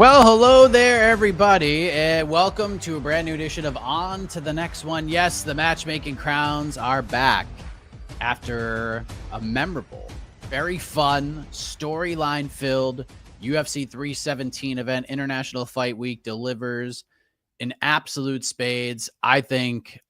Well, hello there, everybody, and welcome to a brand new edition of On to the Next One. Yes, the matchmaking crowns are back after a memorable, very fun, storyline-filled UFC 317 event. International Fight Week delivers in absolute spades. I think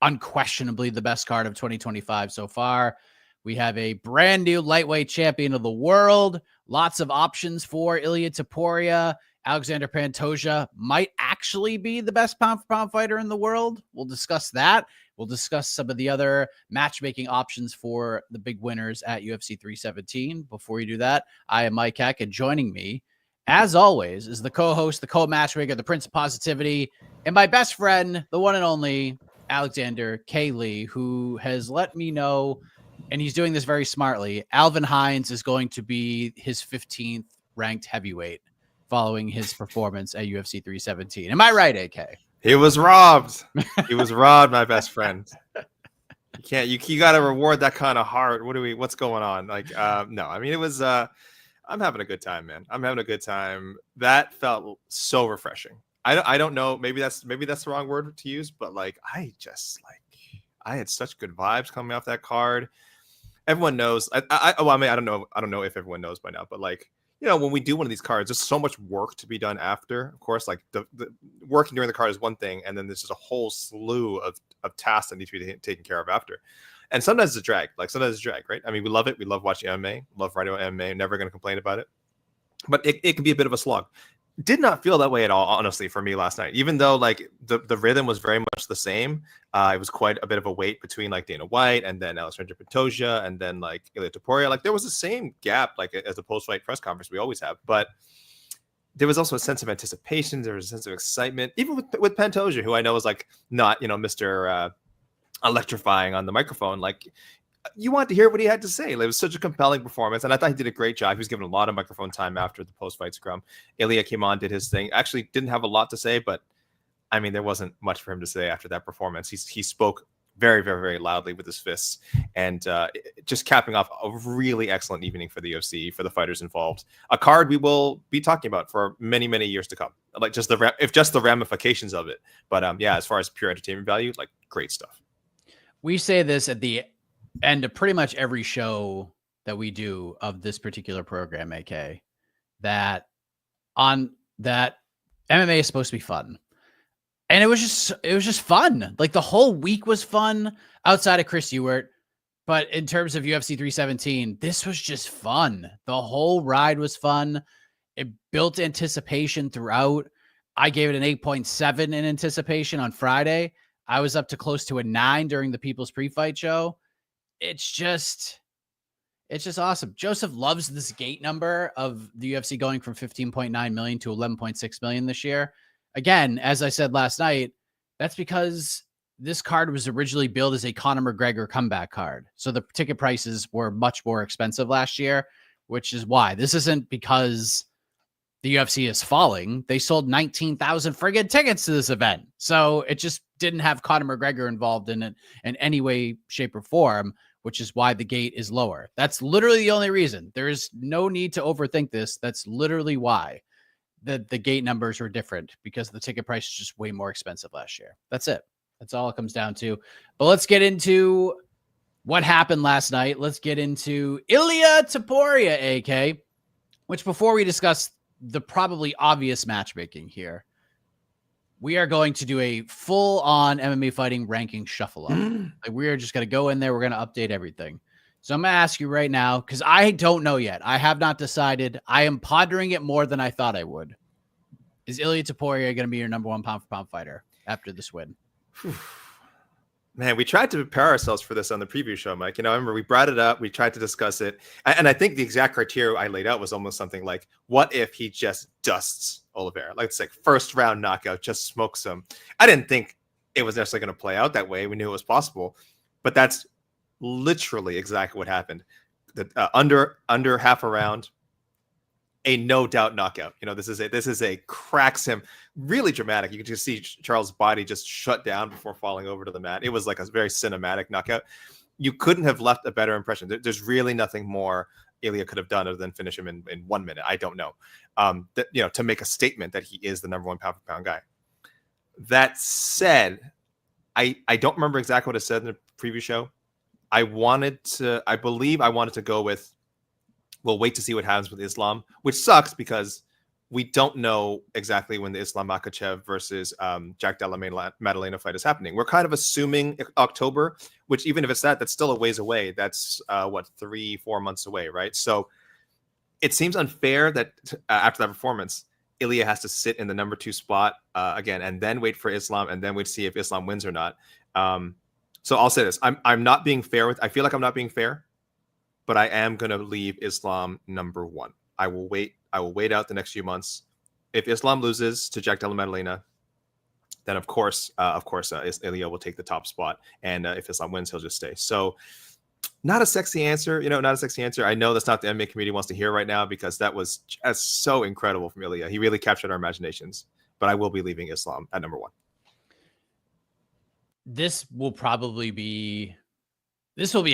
unquestionably the best card of 2025 so far. We have a brand new lightweight champion of the world. Lots of options for Ilia Topuria. Alexandre Pantoja might actually be the best pound-for-pound fighter in the world. We'll discuss that. We'll discuss some of the other matchmaking options for the big winners at UFC 317. Before you do that, I am Mike Heck, and joining me, as always, is the co-host, the co-matchmaker, the Prince of Positivity, and my best friend, the one and only Alexandre K. Lee, who has let me know, and he's doing this very smartly, Alvin Hines is going to be his 15th ranked heavyweight following his performance at UFC 317. Am I right, AK? He was robbed. He was robbed, my best friend. You got to reward that kind of heart. What's going on? No, I mean, it was, I'm having a good time, man. I'm having a good time. That felt so refreshing. I don't know. Maybe that's the wrong word to use, but I had such good vibes coming off that card. Everyone knows. I don't know if everyone knows by now, but when we do one of these cards, there's so much work to be done after. Of course, the working during the card is one thing, and then there's just a whole slew of tasks that need to be taken care of after. And sometimes it's a drag. Right? I mean, we love it. We love watching MMA. Love writing about MMA. Never going to complain about it. But it can be a bit of a slog. Did not feel that way at all, honestly, for me last night. Even though the rhythm was very much the same, it was quite a bit of a wait between Dana White and then Alexandre Pantoja and then Ilia Topuria. There was the same gap as the post-fight press conference we always have, but there was also a sense of anticipation. There was a sense of excitement, even with Pantoja, who I know is not Mr. Electrifying on the microphone. You want to hear what he had to say. It was such a compelling performance, and I thought he did a great job. He was given a lot of microphone time after the post-fight scrum. Ilia came on, did his thing. Actually, didn't have a lot to say, but I mean, there wasn't much for him to say after that performance. He spoke very, very, very loudly with his fists, and just capping off a really excellent evening for the UFC, for the fighters involved. A card we will be talking about for many, many years to come. Just the ramifications of it. But yeah, as far as pure entertainment value, great stuff. We say this at the end of pretty much every show that we do of this particular program, AK, that MMA is supposed to be fun. And it was just fun. The whole week was fun outside of Chris Ewart. But in terms of UFC 317, this was just fun. The whole ride was fun. It built anticipation throughout. I gave it an 8.7 in anticipation on Friday. I was up to close to a 9 during the People's Pre-Fight show. It's just awesome. Joseph loves this gate number of the UFC going from 15.9 million to 11.6 million this year. Again, as I said last night, that's because this card was originally billed as a Conor McGregor comeback card. So the ticket prices were much more expensive last year, which is why. This isn't because the UFC is falling. They sold 19,000 friggin' tickets to this event. So it just didn't have Conor McGregor involved in it in any way, shape, or form, which is why the gate is lower. That's literally the only reason. There is no need to overthink this. That's literally why the gate numbers are different, because the ticket price is just way more expensive last year. That's it. That's all it comes down to. But let's get into what happened last night. Let's get into Ilia Topuria, AK, which before we discuss the probably obvious matchmaking here, we are going to do a full-on MMA fighting ranking shuffle up. We are just going to go in there. We're going to update everything. So I'm going to ask you right now, because I don't know yet. I have not decided. I am pondering it more than I thought I would. Is Ilia Topuria going to be your number one pound-for-pound fighter after this win? Man, we tried to prepare ourselves for this on the preview show, Mike. I remember we brought it up. We tried to discuss it. And I think the exact criteria I laid out was almost something like, what if he just dusts Oliveira? It's first round knockout, just smokes him. I didn't think it was necessarily going to play out that way. We knew it was possible. But that's literally exactly what happened. Under half a round, a no doubt knockout. This is a cracks him, really dramatic. You can just see Charles' body just shut down before falling over to the mat. It was a very cinematic knockout. You couldn't have left a better impression. There's really nothing more Ilia could have done other than finish him in 1 minute. I don't know. That, you know, to make a statement that he is the number one pound for pound guy. That said, I don't remember exactly what I said in the previous show. I believe I wanted to go with, we'll wait to see what happens with Islam, which sucks because we don't know exactly when the Islam Makhachev versus Jack Della Maddalena fight is happening. We're kind of assuming October, which even if it's that's still a ways away. That's 3-4 months away, right? So it seems unfair that after that performance, Ilia has to sit in the number 2 spot again, and then wait for Islam, and then wait to see if Islam wins or not. So I'll say this: I'm not being fair I feel like I'm not being fair, but I am going to leave Islam number 1. I will wait out the next few months. If Islam loses to Jack Della Maddalena, then of course, Ilia will take the top spot, and if Islam wins, he'll just stay. So, not a sexy answer, not a sexy answer. I know that's not the MMA community wants to hear right now because that was just so incredible from Ilia. He really captured our imaginations. But I will be leaving Islam at number 1. This will be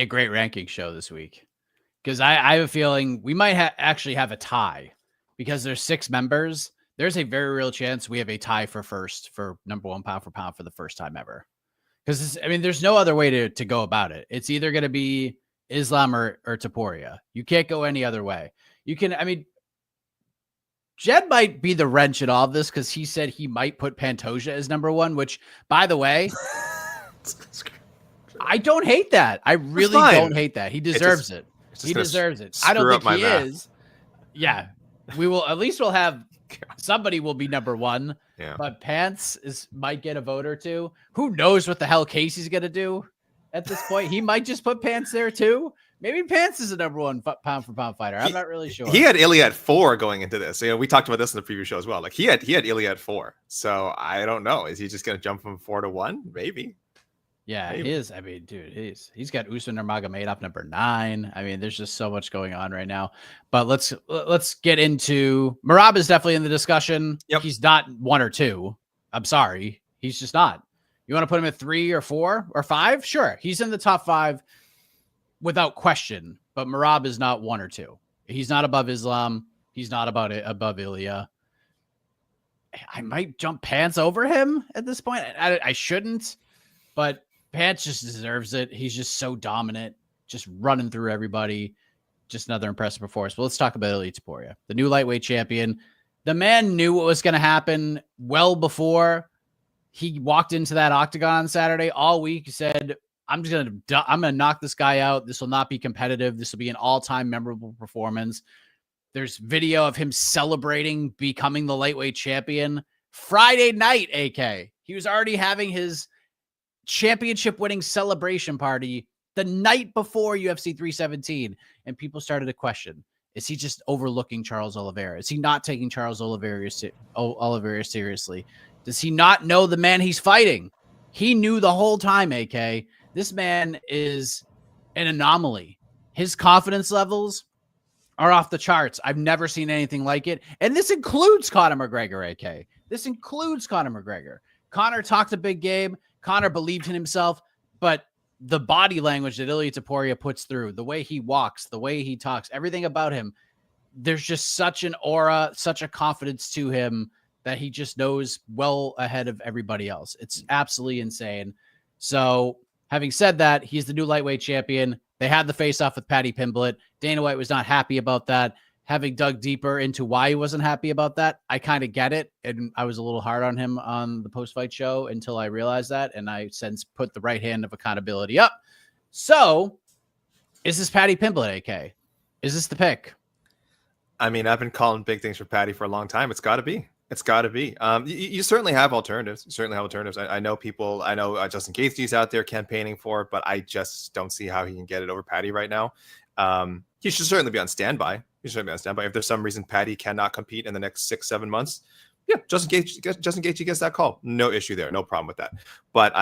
a great ranking show this week, because I have a feeling we might actually have a tie, because there's 6 members. There's a very real chance we have a tie for first for number 1 pound for pound for the first time ever. Because there's no other way to go about it. It's either going to be Islam or Topuria. You can't go any other way. Jed might be the wrench in all of this, because he said he might put Pantoja as number 1, which, by the way, I don't hate that. I really don't hate that. He deserves it. He deserves it. I don't think he is. Yeah. We'll have somebody will be number 1. Yeah. But Pants might get a vote or two. Who knows what the hell Casey's going to do at this point? He might just put Pants there too. Maybe Pants is a number 1 pound for pound fighter. I'm not really sure. He had Ilia at 4 going into this. We talked about this in the previous show as well. Like he had Ilia at 4. So I don't know. Is he just going to jump from 4 to 1? Maybe. Yeah, he is. He's got Usman Nurmagomedov number 9. There's just so much going on right now. But let's get into Merab is definitely in the discussion. Yep. He's not 1 or 2. I'm sorry. He's just not. You want to put him at 3 or 4 or 5? Sure. He's in the top 5 without question. But Merab is not 1 or 2. He's not above Islam. He's not above Ilia. I might jump Pants over him at this point. I shouldn't, but Pants just deserves it. He's just so dominant, just running through everybody. Just another impressive performance. But let's talk about Ilia Topuria, the new lightweight champion. The man knew what was going to happen well before he walked into that octagon on Saturday. All week he said, I'm going to knock this guy out. This will not be competitive. This will be an all-time memorable performance. There's video of him celebrating becoming the lightweight champion Friday night, AK. He was already having his championship winning celebration party the night before UFC 317, and people started to question, is he just overlooking Charles Oliveira? Is he not taking Charles Oliveira seriously? Does he not know the man he's fighting? He knew the whole time, AK. This man is an anomaly. His confidence levels are off the charts. I've never seen anything like it, and this includes Conor McGregor, AK. This includes Conor McGregor. Conor talked a big game. Conor believed in himself, but the body language that Ilia Topuria puts through, the way he walks, the way he talks, everything about him, there's just such an aura, such a confidence to him that he just knows well ahead of everybody else. It's absolutely insane. So having said that, he's the new lightweight champion. They had the face-off with Paddy Pimblett. Dana White was not happy about that. Having dug deeper into why he wasn't happy about that, I kind of get it. And I was a little hard on him on the post-fight show until I realized that. And I since put the right hand of accountability up. So is this Paddy Pimblett, AK? Is this the pick? I've been calling big things for Paddy for a long time. It's got to be. It's got to be. You certainly have alternatives. I know people. I know Justin Gaethje's out there campaigning for it, but I just don't see how he can get it over Paddy right now. He should certainly be on standby. If there's some reason Paddy cannot compete in the next 6-7 months, yeah, Justin Gaethje gets that call. No issue there. No problem with that. But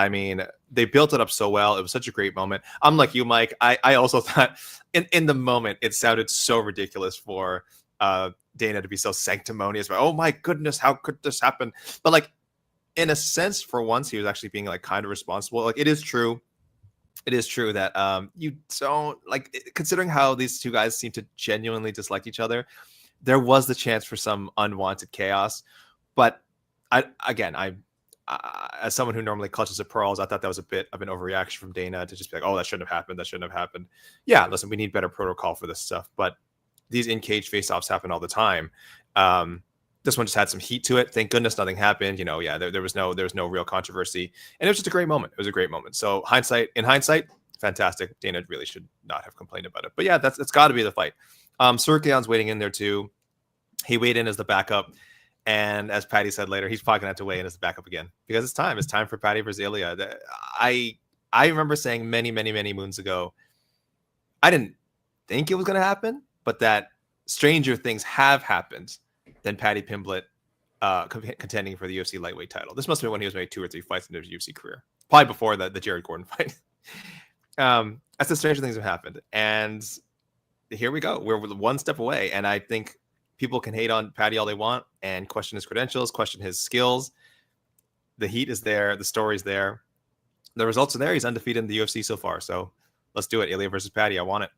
they built it up so well. It was such a great moment. I'm like you, Mike. I also thought in the moment it sounded so ridiculous for Dana to be so sanctimonious about, oh my goodness, how could this happen? But in a sense, for once, he was actually being kind of responsible. It is true. It is true that you don't like, considering how these two guys seem to genuinely dislike each other, there was the chance for some unwanted chaos. But I as someone who normally clutches at pearls, I thought that was a bit of an overreaction from Dana to just be like, oh, that shouldn't have happened. That shouldn't have happened. Yeah, listen, we need better protocol for this stuff. But these in-cage face-offs happen all the time. This one just had some heat to it. Thank goodness nothing happened. There was no real controversy. And it was just a great moment. It was a great moment. So in hindsight, fantastic. Dana really should not have complained about it. But yeah, it's got to be the fight. Sirkion's waiting in there too. He weighed in as the backup. And as Paddy said later, he's probably going to have to weigh in as the backup again because it's time. It's time for Paddy versus Ilia. I remember saying many, many, many moons ago, I didn't think it was going to happen, but that stranger things have happened than Paddy Pimblett contending for the UFC lightweight title. This must have been when he was made 2 or 3 fights in his UFC career, probably before the Jared Gordon fight. That's the stranger things have happened, and here we go. We're one step away, and I think people can hate on Paddy all they want and question his credentials, question his skills. The heat is there, the story's there, the results are there. He's undefeated in the UFC so far, so let's do it. Ilia versus Paddy. I want it.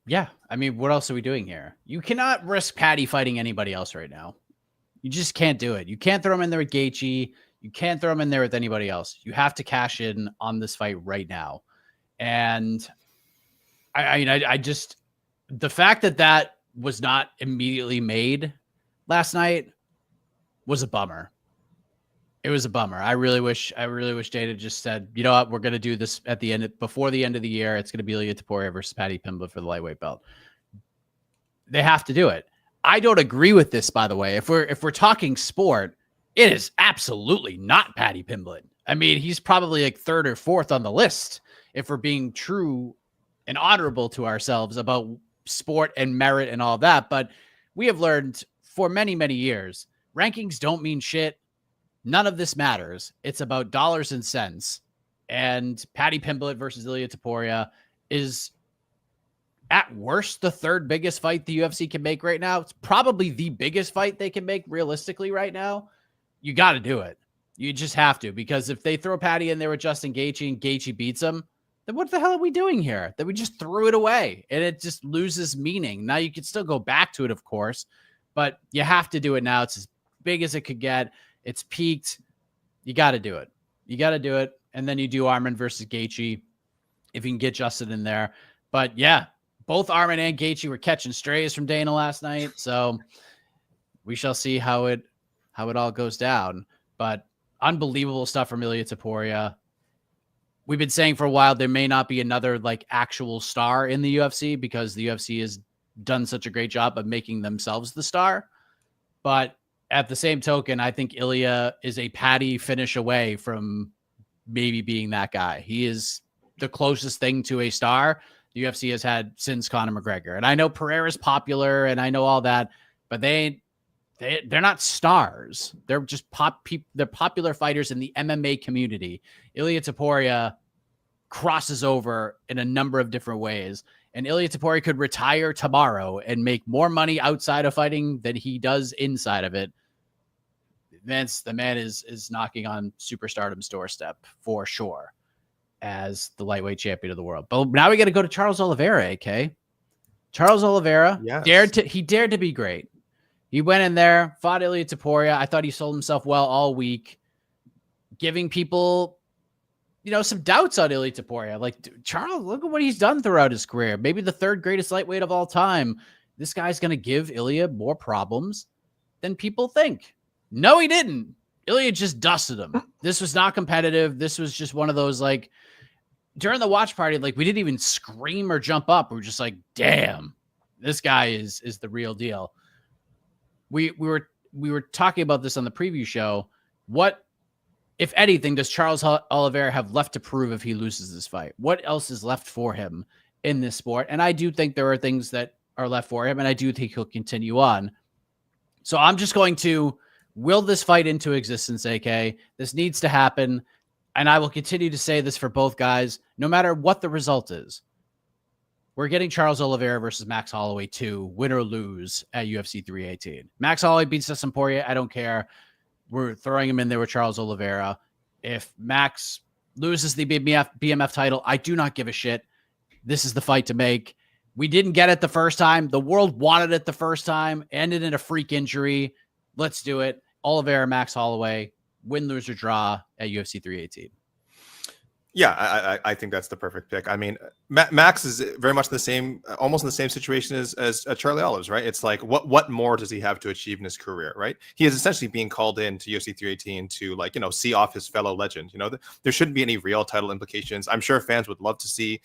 Yeah, I mean, what else are we doing here? You cannot risk Paddy fighting anybody else right now. You just can't do it. You can't throw him in there with Gaethje. You can't throw him in there with anybody else. You have to cash in on this fight right now. And I just, the fact that was not immediately made last night was a bummer. It was a bummer. I really wish Dana just said, you know what, we're going to do this before the end of the year. It's going to be Ilia Topuria versus Paddy Pimblett for the lightweight belt. They have to do it. I don't agree with this, by the way. If we're talking sport, it is absolutely not Paddy Pimblett. I mean, he's probably like 3rd or 4th on the list if we're being true and honorable to ourselves about sport and merit and all that. But we have learned for many, many years, rankings don't mean shit. None of this matters. It's about dollars and cents. And Paddy Pimblett versus Ilia Topuria is at worst the 3rd biggest fight the UFC can make right now. It's probably the biggest fight they can make realistically right now. You got to do it. You just have to, because if they throw Paddy in there with Justin Gaethje and Gaethje beats him, then what the hell are we doing here? That we just threw it away and it just loses meaning. Now you can still go back to it, of course, but you have to do it now. It's as big as it could get. It's peaked. You got to do it. You got to do it. And then you do Arman versus Gaethje if you can get Justin in there. But yeah, both Arman and Gaethje were catching strays from Dana last night. So we shall see how it all goes down. But unbelievable stuff from Ilia Topuria. We've been saying for a while there may not be another like actual star in the UFC because the UFC has done such a great job of making themselves the star. But at the same token, I think Ilia is a Paddy finish away from maybe being that guy. He is the closest thing to a star the UFC has had since Conor McGregor. And I know Pereira's popular and I know all that, but they're not stars. They're just they're popular fighters in the MMA community. Ilia Topuria crosses over in a number of different ways. And Ilia Topuria could retire tomorrow and make more money outside of fighting than he does inside of it. The man is knocking on superstardom's doorstep for sure as the lightweight champion of the world. But now we got to go to Charles Oliveira, AK. Charles Oliveira dared to be great. He went in there, fought Ilia Topuria. I thought he sold himself well all week, giving people, some doubts on Ilia Topuria. Like, Charles, look at what he's done throughout his career. Maybe the 3rd greatest lightweight of all time. This guy's going to give Ilia more problems than people think. No, he didn't. Ilia just dusted him. This was not competitive. This was just one of those, like, during the watch party, like, we didn't even scream or jump up. We were just like, damn, this guy is the real deal. We were talking about this on the preview show. What, if anything, does Charles Oliveira have left to prove if he loses this fight? What else is left for him in this sport? And I do think there are things that are left for him, and I do think he'll continue on. So I'm just going to will this fight into existence, AK. This needs to happen, and I will continue to say this for both guys, no matter what the result is. We're getting Charles Oliveira versus Max Holloway 2, win or lose, at UFC 318. Max Holloway beats Dustin Poirier. I don't care. We're throwing him in there with Charles Oliveira. If Max loses the BMF title. I do not give a shit. This is the fight to make. We didn't get it the first time. The world wanted it the first time. Ended in a freak injury. Let's do it. Oliveira, Max Holloway, win, lose, or draw at UFC 318. Yeah, I think that's the perfect pick. I mean, Max is very much almost in the same situation as Charlie Olives, right? It's like, what more does he have to achieve in his career, right? He is essentially being called in to UFC 318 to, like, see off his fellow legend. There shouldn't be any real title implications. I'm sure fans would love to see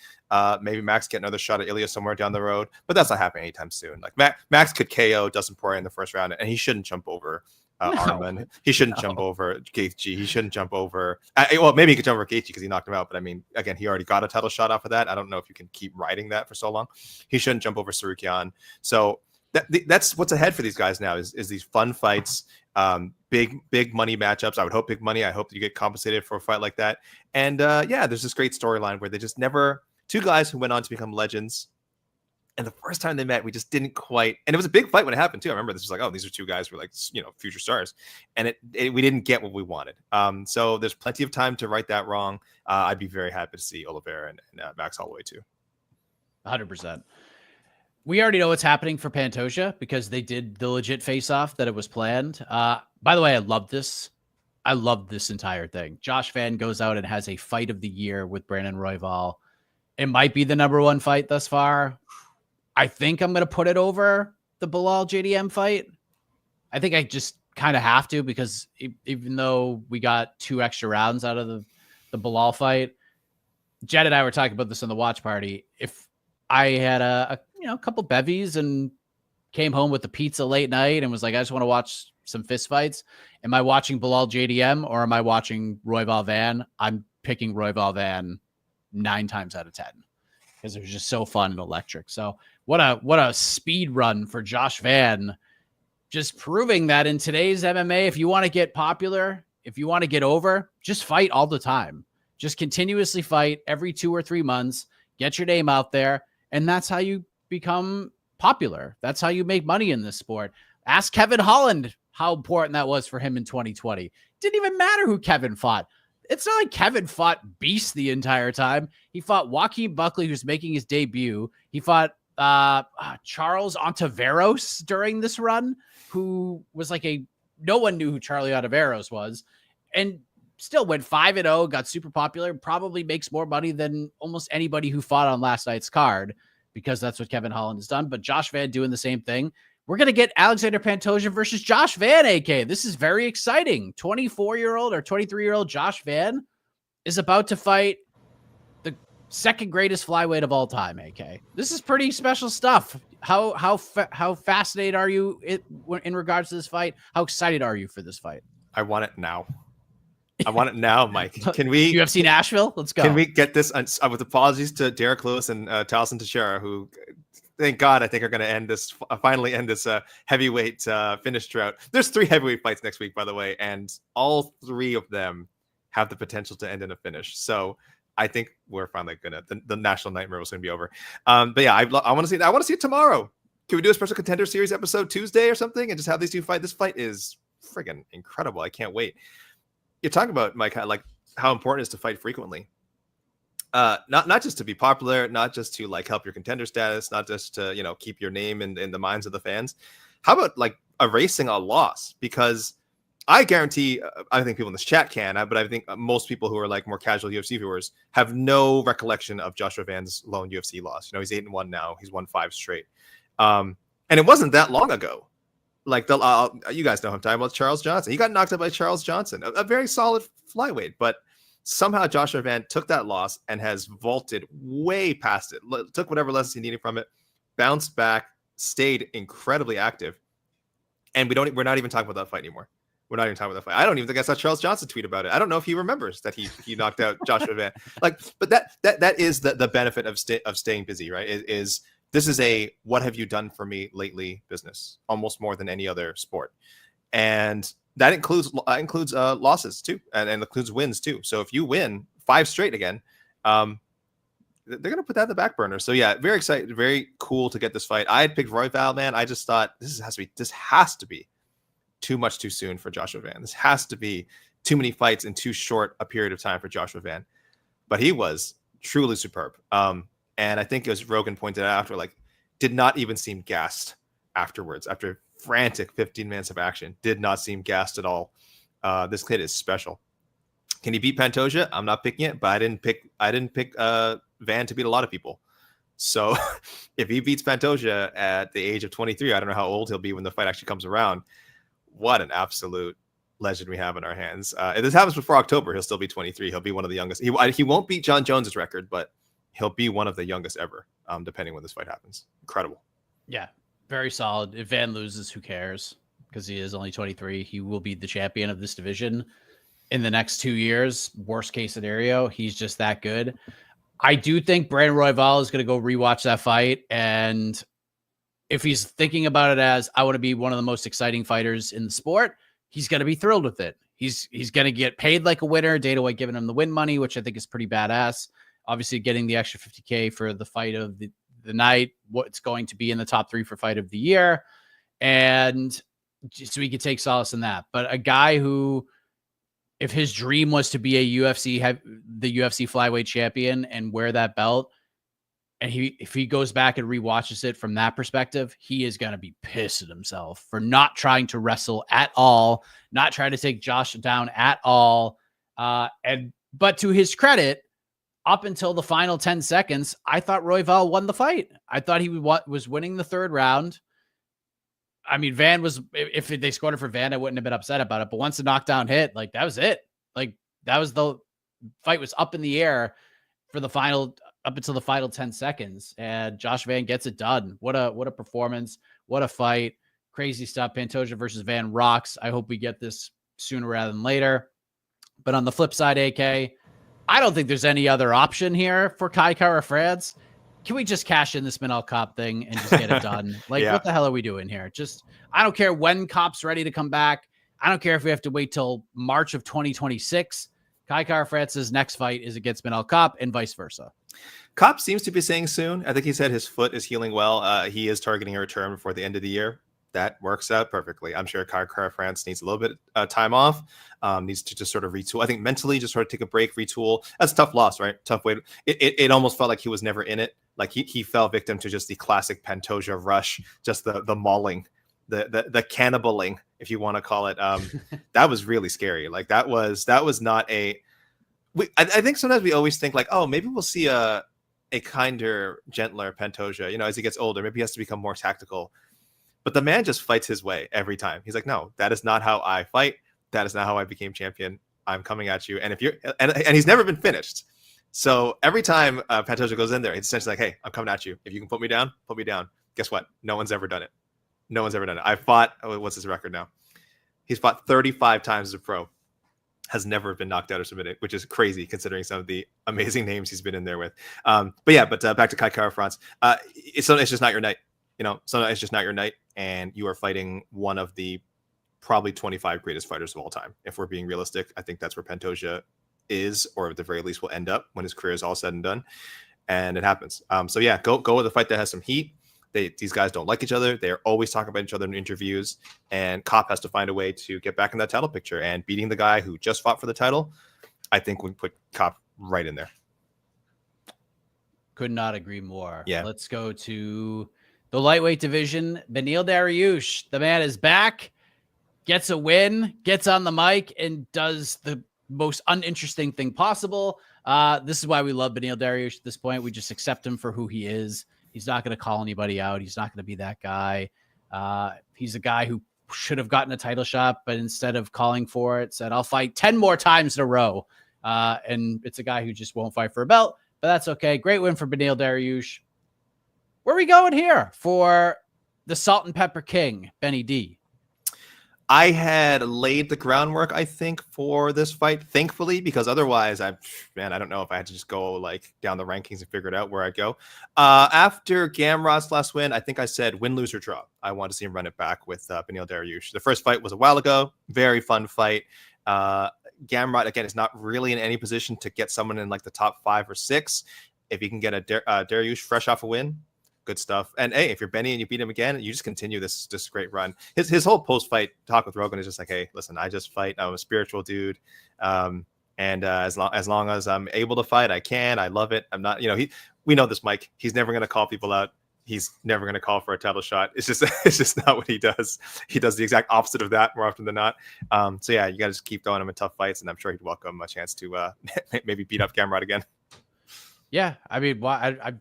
maybe Max get another shot at Ilia somewhere down the road, but that's not happening anytime soon. Like Max could KO Dustin Poirier in the first round, and he shouldn't jump over Arman. He shouldn't jump over Gaethje. He shouldn't jump over. Well, maybe he could jump over Gaethje because he knocked him out. But I mean, again, he already got a title shot off of that. I don't know if you can keep riding that for so long. He shouldn't jump over Sarukian. So that's what's ahead for these guys now. Is these fun fights, big money matchups. I would hope big money. I hope that you get compensated for a fight like that. And there's this great storyline where they just never, two guys who went on to become legends. And the first time they met, we just didn't quite, and it was a big fight when it happened too. I remember this was like, oh, these are two guys who were like, future stars, and we didn't get what we wanted. So there's plenty of time to right that wrong. I'd be very happy to see Oliveira and Max Holloway too. 100%. We already know what's happening for Pantoja because they did the legit face-off that it was planned. By the way, I love this. I love this entire thing. Josh Van goes out and has a fight of the year with Brandon Royval. It might be the number one fight thus far. I think I'm going to put it over the Belal JDM fight. I think I just kind of have to, because even though we got 2 extra rounds out of the Belal fight, Jed and I were talking about this on the watch party. If I had a couple bevies and came home with a pizza late night and was like, I just want to watch some fist fights, am I watching Belal JDM or am I watching Royval Van? I'm picking Royval Van 9 times out of 10 because it was just so fun and electric. So what a speed run for Josh Van, just proving that in today's MMA, if you want to get popular, if you want to get over, just fight all the time. Just continuously fight every 2 or 3 months, get your name out there, and that's how you become popular. That's how you make money in this sport. Ask Kevin Holland how important that was for him in 2020. Didn't even matter who Kevin fought. It's not like Kevin fought beasts the entire time. He fought Joaquin Buckley, who's making his debut. He fought Charles Ontiveros during this run, who was like no one knew who Charlie Ontiveros was, and still went 5-0, got super popular, probably makes more money than almost anybody who fought on last night's card, because that's what Kevin Holland has done. But Josh Van doing the same thing. We're going to get Alexandre Pantoja versus Josh Van, AK. This is very exciting. 24-year-old or 23-year-old Josh Van is about to fight the second greatest flyweight of all time, AK. This is pretty special stuff. How fascinated are you in regards to this fight? How excited are you for this fight? I want it now. I want it now, Mike. Can we UFC Nashville? Let's go. Can we get this with apologies to Derek Lewis and Taliesin Teixeira, who, thank God, I think are going to finally end this heavyweight finish drought. There's 3 heavyweight fights next week, by the way, and all 3 of them have the potential to end in a finish. So I think we're finally the national nightmare was going to be over. But yeah, I want to see it. I want to see it tomorrow. Can we do a special contender series episode Tuesday or something and just have these 2 fight? This fight is friggin' incredible. I can't wait. You're talking about, Mike, like how important it is to fight frequently. Not just to be popular, not just to like help your contender status, not just to keep your name in the minds of the fans. How about like erasing a loss? Because I guarantee, I think people in this chat can, but I think most people who are like more casual UFC viewers have no recollection of Joshua Van's lone UFC loss. He's 8-1 now. He's won 5 straight, and it wasn't that long ago. Like you guys know who I'm talking about, Charles Johnson. He got knocked out by Charles Johnson, a very solid flyweight, but somehow Joshua Van took that loss and has vaulted way past it. Took whatever lessons he needed from it, bounced back, stayed incredibly active, and we're not even talking about that fight anymore. We're not even talking about that fight. I don't even think I saw Charles Johnson tweet about it. I don't know if he remembers that he knocked out Joshua Van. But that is the benefit of staying busy, right? This is a what have you done for me lately business, almost more than any other sport. And that includes losses too, and includes wins too. So if you win 5 straight again, they're going to put that in the back burner. So yeah, very excited, very cool to get this fight. I had picked Royval, man. I just thought this has to be too much too soon for Joshua Van. This has to be too many fights in too short a period of time for Joshua Van. but he was truly superb. And I think, as Rogan pointed out after, like, did not even seem gassed afterwards. After frantic 15 minutes of action, did not seem gassed at all. This kid is special. Can he beat Pantoja? I'm not picking it, but I didn't pick Van to beat a lot of people. So if he beats Pantoja at the age of 23, I don't know how old he'll be when the fight actually comes around. What an absolute legend we have in our hands. If this happens before October, he'll still be 23. He'll be one of the youngest. He won't beat John Jones's record, but he'll be one of the youngest ever, depending when this fight happens. Incredible. Yeah, very solid. If Van loses, who cares? Because he is only 23. He will be the champion of this division in the next 2 years. Worst case scenario, he's just that good. I do think Brandon Royval is going to go rewatch that fight. And if he's thinking about it as, I want to be one of the most exciting fighters in the sport, he's going to be thrilled with it. He's going to get paid like a winner. Dana White giving him the win money, which I think is pretty badass. Obviously getting the extra $50K for the fight of the night, what's going to be in the top 3 for fight of the year. And so we could take solace in that. But a guy who, if his dream was to be the UFC flyweight champion and wear that belt, and if he goes back and rewatches it from that perspective, he is going to be pissed at himself for not trying to wrestle at all, not trying to take Josh down at all. But to his credit, up until the final 10 seconds, I thought Royval won the fight. I thought he was winning the third round. I mean, Van was, if they scored it for Van, I wouldn't have been upset about it. But once the knockdown hit, like, that was it. Like, that was the fight was up in the air for the final, up until the final 10 seconds. And Josh Van gets it done. What a performance. What a fight. Crazy stuff. Pantoja versus Van rocks. I hope we get this sooner rather than later. But on the flip side, AK, I don't think there's any other option here for Kai Kara-France. Can we just cash in this Beneil Cop thing and just get it done? Like, What the hell are we doing here? I don't care when Cop's ready to come back. I don't care if we have to wait till March of 2026. Kai Kara-France's next fight is against Beneil Cop and vice versa. Cop seems to be saying soon. I think he said his foot is healing well. He is targeting a return before the end of the year. That works out perfectly. I'm sure Kai Kara-France needs a little bit time off, needs to just sort of retool. I think mentally just sort of take a break, retool. That's a tough loss, right? Tough way. It almost felt like he was never in it. Like he fell victim to just the classic Pantoja rush, just the mauling, the cannibaling, if you want to call it. That was really scary. Like that was not a. I think sometimes we always think like, oh, maybe we'll see a kinder, gentler Pantoja, as he gets older. Maybe he has to become more tactical. But the man just fights his way every time. He's like, no, that is not how I fight. That is not how I became champion. I'm coming at you. And if you're and he's never been finished. So every time Pantoja goes in there, it's essentially like, hey, I'm coming at you. If you can put me down, put me down. Guess what? No one's ever done it. No one's ever done it. I fought, what's his record now? He's fought 35 times as a pro. Has never been knocked out or submitted, which is crazy considering some of the amazing names he's been in there with. But back to Kai Kara-France. It's just not your night. Sometimes it's just not your night, and you are fighting one of the probably 25 greatest fighters of all time. If we're being realistic, I think that's where Pantoja is, or at the very least will end up when his career is all said and done. And it happens. Go with a fight that has some heat. These guys don't like each other. They're always talking about each other in interviews, and Cop has to find a way to get back in that title picture, and beating the guy who just fought for the title, I think we put Cop right in there. Could not agree more. Yeah. Let's go to the lightweight division. Beneil Dariush, the man is back, gets a win, gets on the mic, and does the most uninteresting thing possible. This is why we love Beneil Dariush at this point. We just accept him for who he is. He's not going to call anybody out. He's not going to be that guy. He's a guy who should have gotten a title shot, but instead of calling for it, said, I'll fight 10 more times in a row. And it's a guy who just won't fight for a belt, but that's okay. Great win for Beneil Dariush. Where are we going here for the Salt and Pepper King, Benny D? I had laid the groundwork, I think, for this fight, thankfully, because otherwise, I don't know if I had to just go like down the rankings and figure it out where I'd go. After Gamrot's last win, I think I said win, lose, or draw. I want to see him run it back with Beneil Dariush. The first fight was a while ago. Very fun fight. Gamrot, again, is not really in any position to get someone in like the top 5 or 6. If he can get a Dariush fresh off a win, good stuff. And hey, if you're Benny and you beat him again, you just continue this great run. His whole post-fight talk with Rogan is just like, hey, listen, I just fight. I'm a spiritual dude. And as long as I'm able to fight, I can. I love it. I'm not, we know this, Mike. He's never going to call people out. He's never going to call for a title shot. It's just not what he does. He does the exact opposite of that more often than not. So yeah, you got to just keep throwing him in tough fights, and I'm sure he'd welcome a chance to maybe beat up Gamrot again. Yeah, I mean, I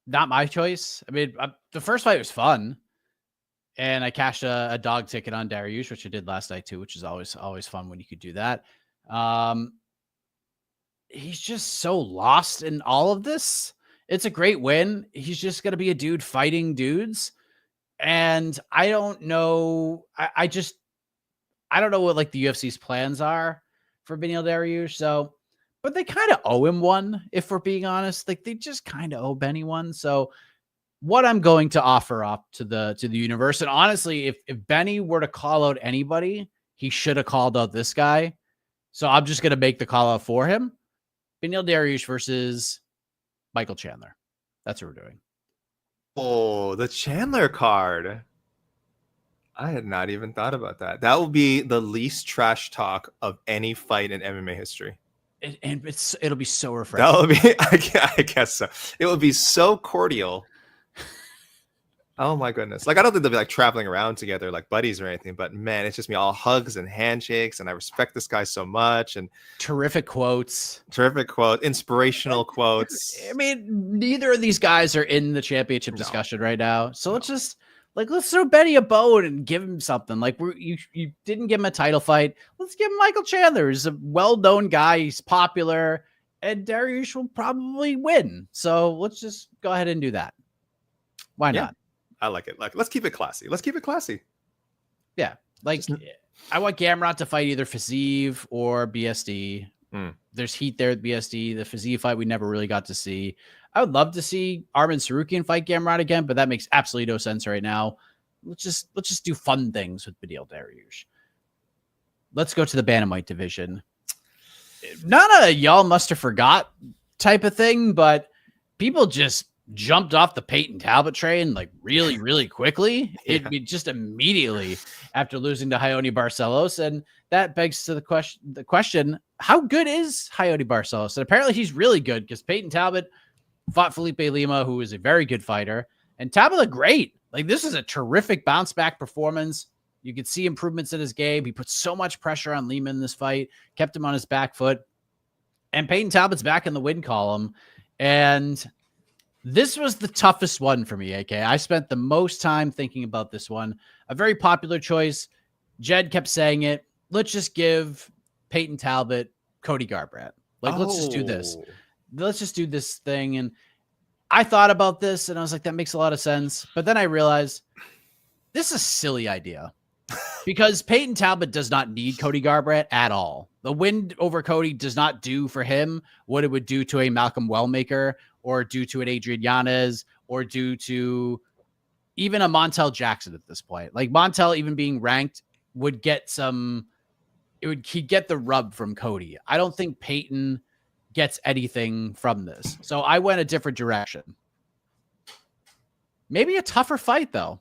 not my choice. I mean, the first fight was fun, and I cashed a dog ticket on Dariush, which I did last night too, which is always fun when you could do that. He's just so lost in all of this. It's a great win. He's just going to be a dude fighting dudes. And I don't know. I don't know what like the UFC's plans are for Beneil Dariush. So, but they kind of owe him one, if we're being honest. Like they just kind of owe Benny one. So what I'm going to offer up to the universe. And honestly, if Benny were to call out anybody, he should have called out this guy. So I'm just going to make the call out for him. Beneil Dariush versus Michael Chandler. That's what we're doing. Oh, the Chandler card. I had not even thought about that. That will be the least trash talk of any fight in MMA history. It'll be so refreshing. That will be, I guess so. It will be so cordial. Oh my goodness. Like, I don't think they'll be like traveling around together like buddies or anything, but man, it's just me all hugs and handshakes. And I respect this guy so much. And terrific quotes, inspirational quotes. I mean, neither of these guys are in the championship discussion right now. So let's throw Benny a bone and give him something. Like you didn't give him a title fight. Let's give him Michael Chandler. He's a well-known guy. He's popular, and Dariush will probably win. So let's just go ahead and do that. Why not? I like it. Like, let's keep it classy. Yeah. Like, I want Gamrot to fight either Fiziev or BSD. There's heat there at BSD. The Fiziev fight we never really got to see. I would love to see Arman Sarukian fight Gamrot again, but that makes absolutely no sense right now. Let's just do fun things with Beneil Dariush. Let's go to the Bantamweight division. Not a y'all must have forgot type of thing, but people just jumped off the Payton Talbott train like really, really quickly. It'd be just immediately after losing to Raoni Barcelos. And that begs to the question, how good is Raoni Barcelos? And apparently he's really good because Payton Talbott fought Felipe Lima, who is a very good fighter. And Talbott looked great. Like, this is a terrific bounce back performance. You could see improvements in his game. He put so much pressure on Lima in this fight, kept him on his back foot. And Payton Talbott's back in the win column. And this was the toughest one for me, AK. I spent the most time thinking about this one. A very popular choice. Jed kept saying it. Let's just give Payton Talbott Cody Garbrandt. Like, let's just do this. Let's just do this thing. And I thought about this, and I was like, that makes a lot of sense. But then I realized this is a silly idea because Payton Talbott does not need Cody Garbrandt at all. The win over Cody does not do for him what it would do to a Malcolm Wellmaker, or due to an Adrian Yanez, or due to even a Montel Jackson at this point. Like, Montel, even being ranked, would get he'd get the rub from Cody. I don't think Payton gets anything from this. So I went a different direction. Maybe a tougher fight, though.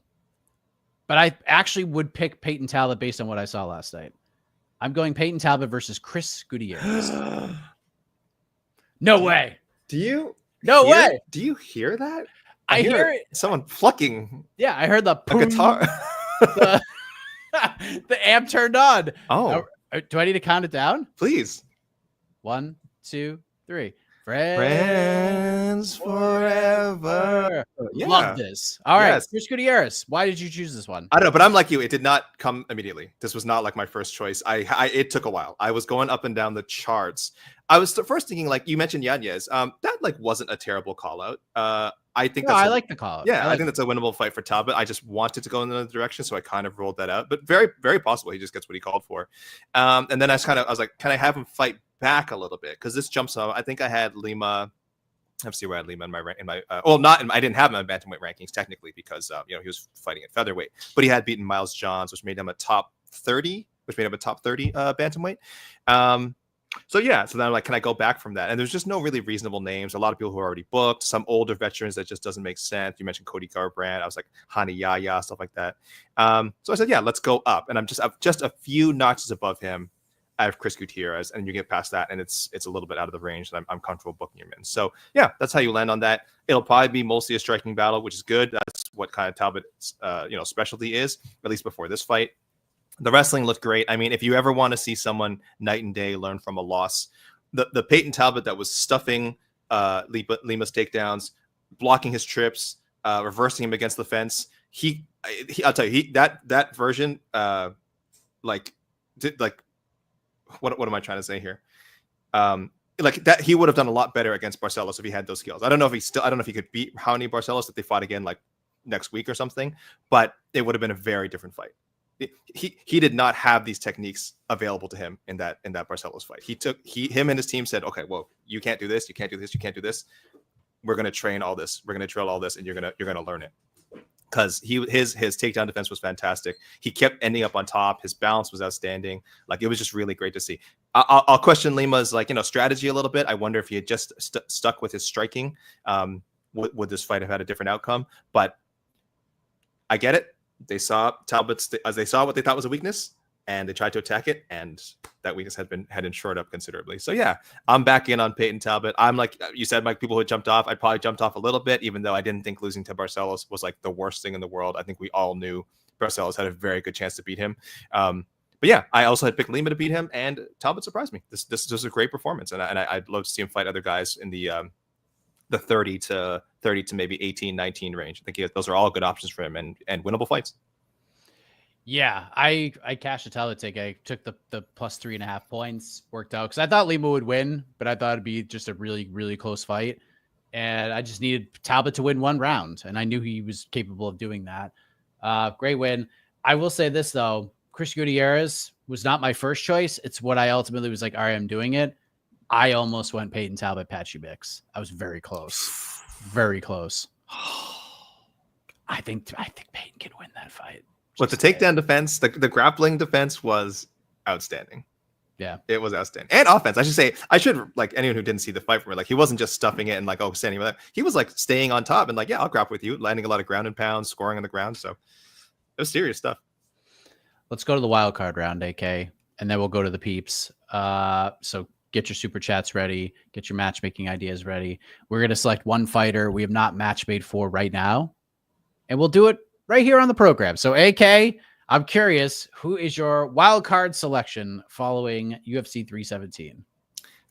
But I actually would pick Payton Talbott based on what I saw last night. I'm going Payton Talbott versus Chris Gutierrez. No way. No way. Do you hear that? I hear it. Someone plucking. Yeah, I heard the guitar. The amp turned on. Oh. Do I need to count it down? Please. 1, 2, 3. Friends forever. Yeah. Love this. All right. Chris Gutierrez. Why did you choose this one? I don't know, but I'm like you. It did not come immediately. This was not like my first choice. It took a while. I was going up and down the charts. I was first thinking, like you mentioned, Yanez. That like wasn't a terrible call out. I think I like the call out. Yeah, I think that's a winnable fight for Talbot. I just wanted to go in another direction, so I kind of rolled that out. But very, very possible he just gets what he called for. And then I was like, can I have him fight back a little bit? Because this jumps up. I think I had Lima. Let's see where I had Lima I didn't have him in bantamweight rankings technically because he was fighting at featherweight, but he had beaten Miles Johns, which made him a top 30 bantamweight. So then I'm like, can I go back from that? And there's just no really reasonable names. A lot of people who are already booked, some older veterans that just doesn't make sense. You mentioned Cody Garbrandt. I was like, Hani Yaya, stuff like that. So I said, yeah, let's go up. And I'm just a few notches above him. I have Chris Gutierrez, and you get past that, and it's a little bit out of the range that I'm comfortable booking him in. So yeah, that's how you land on that. It'll probably be mostly a striking battle, which is good. That's what kind of Talbott's specialty is, at least before this fight. The wrestling looked great. I mean, if you ever want to see someone night and day learn from a loss, the Payton Talbott that was stuffing Lima's takedowns, blocking his trips, reversing him against the fence. I'll tell you, that version, what am I trying to say here? Like that, he would have done a lot better against Barcelos if he had those skills. I don't know if he could beat Raoni Barcelos if they fought again like next week or something, but it would have been a very different fight. He did not have these techniques available to him in that Barcelos fight. Him and his team said, okay, well, you can't do this, you can't do this, you can't do this. We're gonna train all this, we're gonna drill all this, and you're gonna learn it. Because his takedown defense was fantastic. He kept ending up on top. His balance was outstanding. Like, it was just really great to see. I'll question Lima's strategy a little bit. I wonder if he had just stuck with his striking, would this fight have had a different outcome? But I get it. They saw Talbott's as they saw what they thought was a weakness, and they tried to attack it, and that weakness had been shored up considerably. So yeah, I'm back in on Payton Talbott. I'm like you said, Mike, people who jumped off. I probably jumped off a little bit, even though I didn't think losing to Barcelos was like the worst thing in the world. I think we all knew Barcelos had a very good chance to beat him. But yeah, I also had picked Lima to beat him, and Talbott surprised me. This was a great performance, and I'd love to see him fight other guys in the 30 to maybe 18, 19 range. I think those are all good options for him and winnable fights. Yeah, I cashed a Talbot ticket. I took the plus 3.5 points, worked out because I thought Lima would win, but I thought it'd be just a really, really close fight. And I just needed Talbot to win one round, and I knew he was capable of doing that. Great win. I will say this, though. Chris Gutierrez was not my first choice. It's what I ultimately was like, all right, I'm doing it. I almost went Payton Talbott, Patchy Mix. I was very close. Very close. I think Payton can win that fight. But the takedown defense, the grappling defense was outstanding. Yeah, it was outstanding. And offense, I should say, like anyone who didn't see the fight from me, like he wasn't just stuffing it and like, oh, standing with that. He was like staying on top and like, yeah, I'll grapple with you, landing a lot of ground and pounds, scoring on the ground. So it was serious stuff. Let's go to the wild card round, AK, and then we'll go to the peeps. So get your super chats ready. Get your matchmaking ideas ready. We're going to select one fighter we have not match made for right now, and we'll do it right here on the program. So, AK, I'm curious, who is your wild card selection following UFC 317?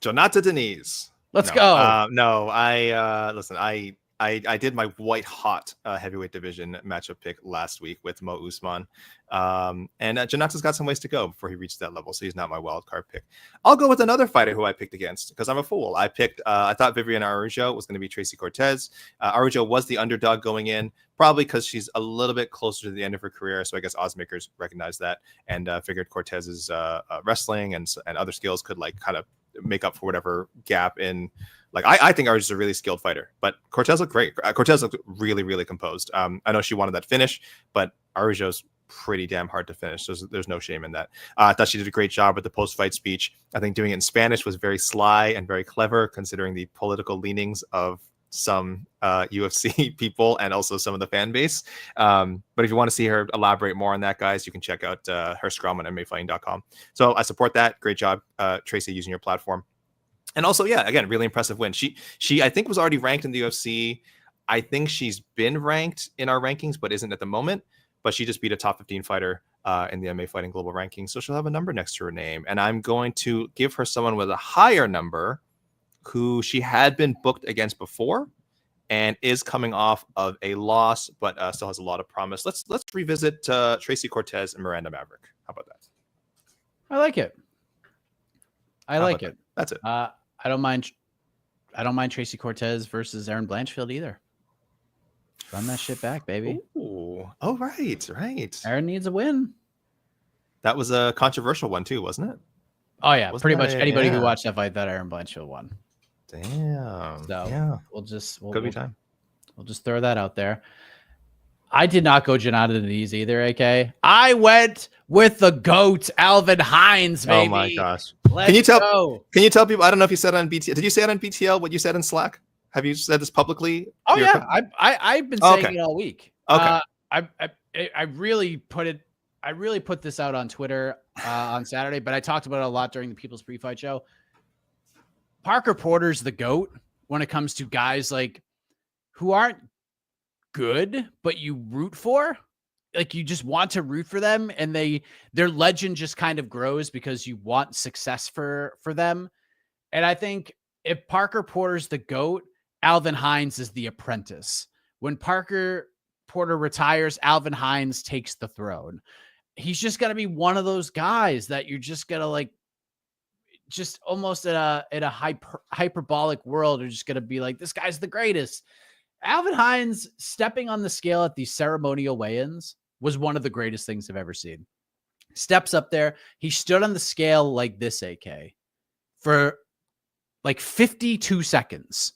Jonata Denise. Let's go. Listen, I did my white hot heavyweight division matchup pick last week with Mo Usman. And Jonata's got some ways to go before he reaches that level, so he's not my wild card pick. I'll go with another fighter who I picked against because I'm a fool. I thought Viviane Araújo was going to be Tracy Cortez. Araújo was the underdog going in, probably because she's a little bit closer to the end of her career. So I guess odds makers recognized that and figured Cortez's wrestling and other skills could like kind of make up for whatever gap in. Like I think Araújo's a really skilled fighter, but Cortez looked great. Cortez looked really, really composed. I know she wanted that finish, but Araújo's pretty damn hard to finish. So there's no shame in that. I thought she did a great job with the post-fight speech. I think doing it in Spanish was very sly and very clever, considering the political leanings of some UFC people and also some of the fan base. But if you want to see her elaborate more on that, guys, you can check out her scrum on MMAfighting.com. So I support that. Great job, Tracy, using your platform. And also, yeah, again, really impressive win. She I think was already ranked in the UFC. I think she's been ranked in our rankings, but isn't at the moment. But she just beat a top 15 fighter in the MMA Fighting Global Rankings. So she'll have a number next to her name. And I'm going to give her someone with a higher number who she had been booked against before and is coming off of a loss, but still has a lot of promise. Let's revisit Tracy Cortez and Miranda Maverick. How about that? I like it. I like it. That's it. I don't mind Tracy Cortez versus Erin Blanchfield either. Run that shit back, baby. Ooh. Oh, right. Erin needs a win. That was a controversial one too, wasn't it? Oh yeah, pretty much anybody who watched that fight, that Erin Blanchfield won. Damn. So yeah, we'll be time. We'll just throw that out there. I did not go Jonata Denise either, AK. I went with the GOAT, Alvin Hines, baby. Oh my gosh. Can you tell people, I don't know if you said it on BTL. Did you say it on BTL what you said in Slack? Have you said this publicly? Oh yeah, I've been saying it all week. Okay. I really put it I really put this out on Twitter on Saturday, but I talked about it a lot during the People's Pre-Fight Show. Parker Porter's the GOAT when it comes to guys like who aren't good, but you root for. Like you just want to root for them, and their legend just kind of grows because you want success for them. And I think if Parker Porter's the GOAT, Alvin Hines is the apprentice. When Parker Porter retires, Alvin Hines takes the throne. He's just going to be one of those guys that you're just going to like, just almost in a hyperbolic world, are just going to be like, this guy's the greatest. Alvin Hines stepping on the scale at these ceremonial weigh-ins was one of the greatest things I've ever seen. Steps up there. He stood on the scale like this, AK, for like 52 seconds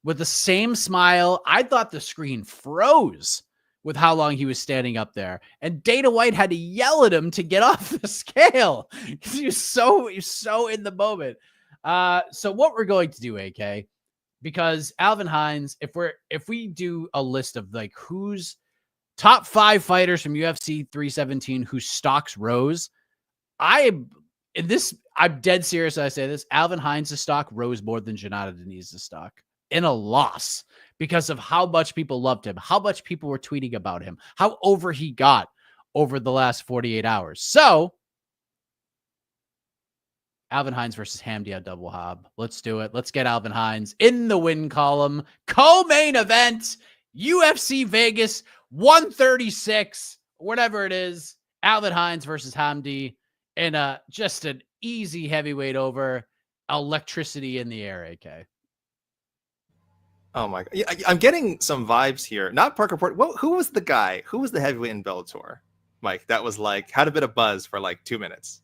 with the same smile. I thought the screen froze with how long he was standing up there. And Dana White had to yell at him to get off the scale because he was so in the moment. So what we're going to do, AK, because Alvin Hines, if we do a list of like who's top 5 fighters from UFC 317 whose stocks rose, I'm dead serious when I say this. Alvin Hines' stock rose more than Janata Deniz's stock in a loss because of how much people loved him, how much people were tweeting about him, how over he got over the last 48 hours. So Alvin Hines versus Hamdi on Double Hob. Let's do it. Let's get Alvin Hines in the win column. Co-main event, UFC Vegas 136, whatever it is. Alvin Hines versus Hamdi in just an easy heavyweight over. Electricity in the air, AK. Oh my God. I'm getting some vibes here. Not Parker Porter. Well, who was the guy? Who was the heavyweight in Bellator? Mike, that was like, had a bit of buzz for like 2 minutes.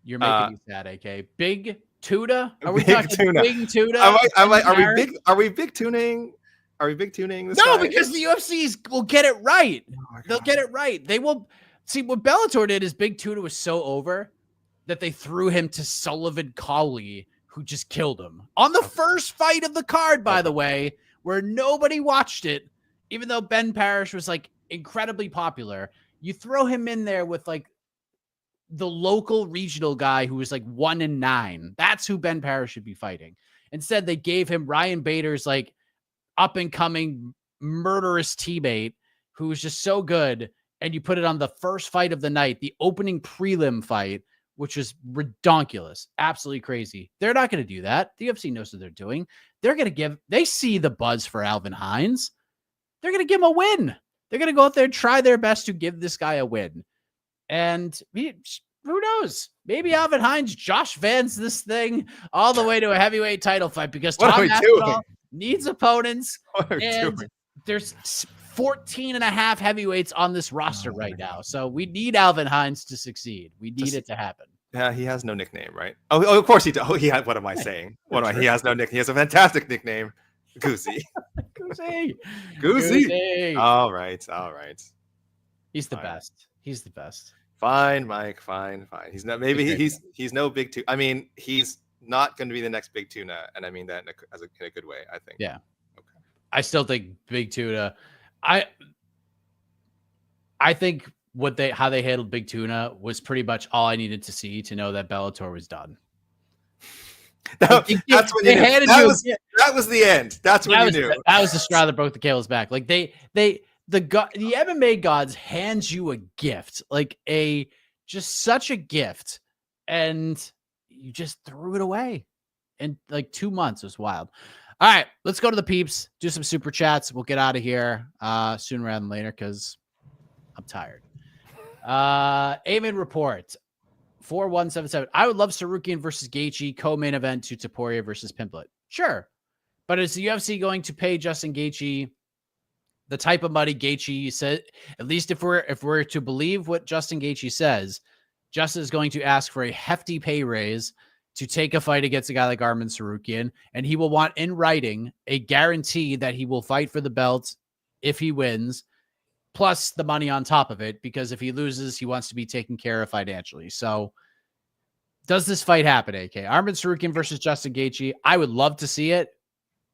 You're making me sad, AK. Big Tuda? Are we Big talking Tuna. Big Tuda? Are we big tuning? Are we big tuning this No, guy? because the UFCs will get it right. They'll get it right. They will. See, what Bellator did is Big Tuda was so over that they threw him to Sullivan Cauley, who just killed him on the first fight of the card, by the way, where nobody watched it, even though Ben Parrish was like incredibly popular. You throw him in there with like the local regional guy who was like 1-9. That's who Ben Parrish should be fighting. Instead, they gave him Ryan Bader's like up and coming murderous teammate who was just so good. And you put it on the first fight of the night, the opening prelim fight, which was redonkulous, absolutely crazy. They're not going to do that. The UFC knows what they're doing. They're going to they see the buzz for Alvin Hines. They're going to give him a win. They're going to go out there and try their best to give this guy a win. And who knows? Maybe Alvin Hines Josh Vans this thing all the way to a heavyweight title fight because Tom Aspinall needs opponents. And there's 14 and a half heavyweights on this roster right now. So we need Alvin Hines to succeed. We need it to happen. Yeah, he has no nickname, right? Oh, of course he does. Oh, what am I saying? He has no nickname. He has a fantastic nickname. Goosey. Goosey. All right. He's the best. He's the best. Fine, Mike. Fine. He's not. Maybe he's no big tuna. I mean, he's not going to be the next big tuna, and I mean that in a good way. I think. Yeah. Okay. I still think Big Tuna. I think how they handled Big Tuna was pretty much all I needed to see to know that Bellator was done. That's what you knew. That was the end. That's what you knew. That was the straw that broke the camel's back. Like the MMA gods hands you a gift, like just such a gift, and you just threw it away in like 2 months. It was wild. All right, let's go to the peeps, do some super chats. We'll get out of here sooner rather than later because I'm tired. Amen report 4177. I would love Sarukian versus Gaethje co-main event to Topuria versus Pimblett. Sure, but is the UFC going to pay Justin Gaethje the type of money Gaethje said? At least if we're to believe what Justin Gaethje says, Justin is going to ask for a hefty pay raise to take a fight against a guy like Arman Sarukian, and he will want in writing a guarantee that he will fight for the belt if he wins, plus the money on top of it, because if he loses, he wants to be taken care of financially. So does this fight happen, AK? Arman Sarukian versus Justin Gaethje. I would love to see it.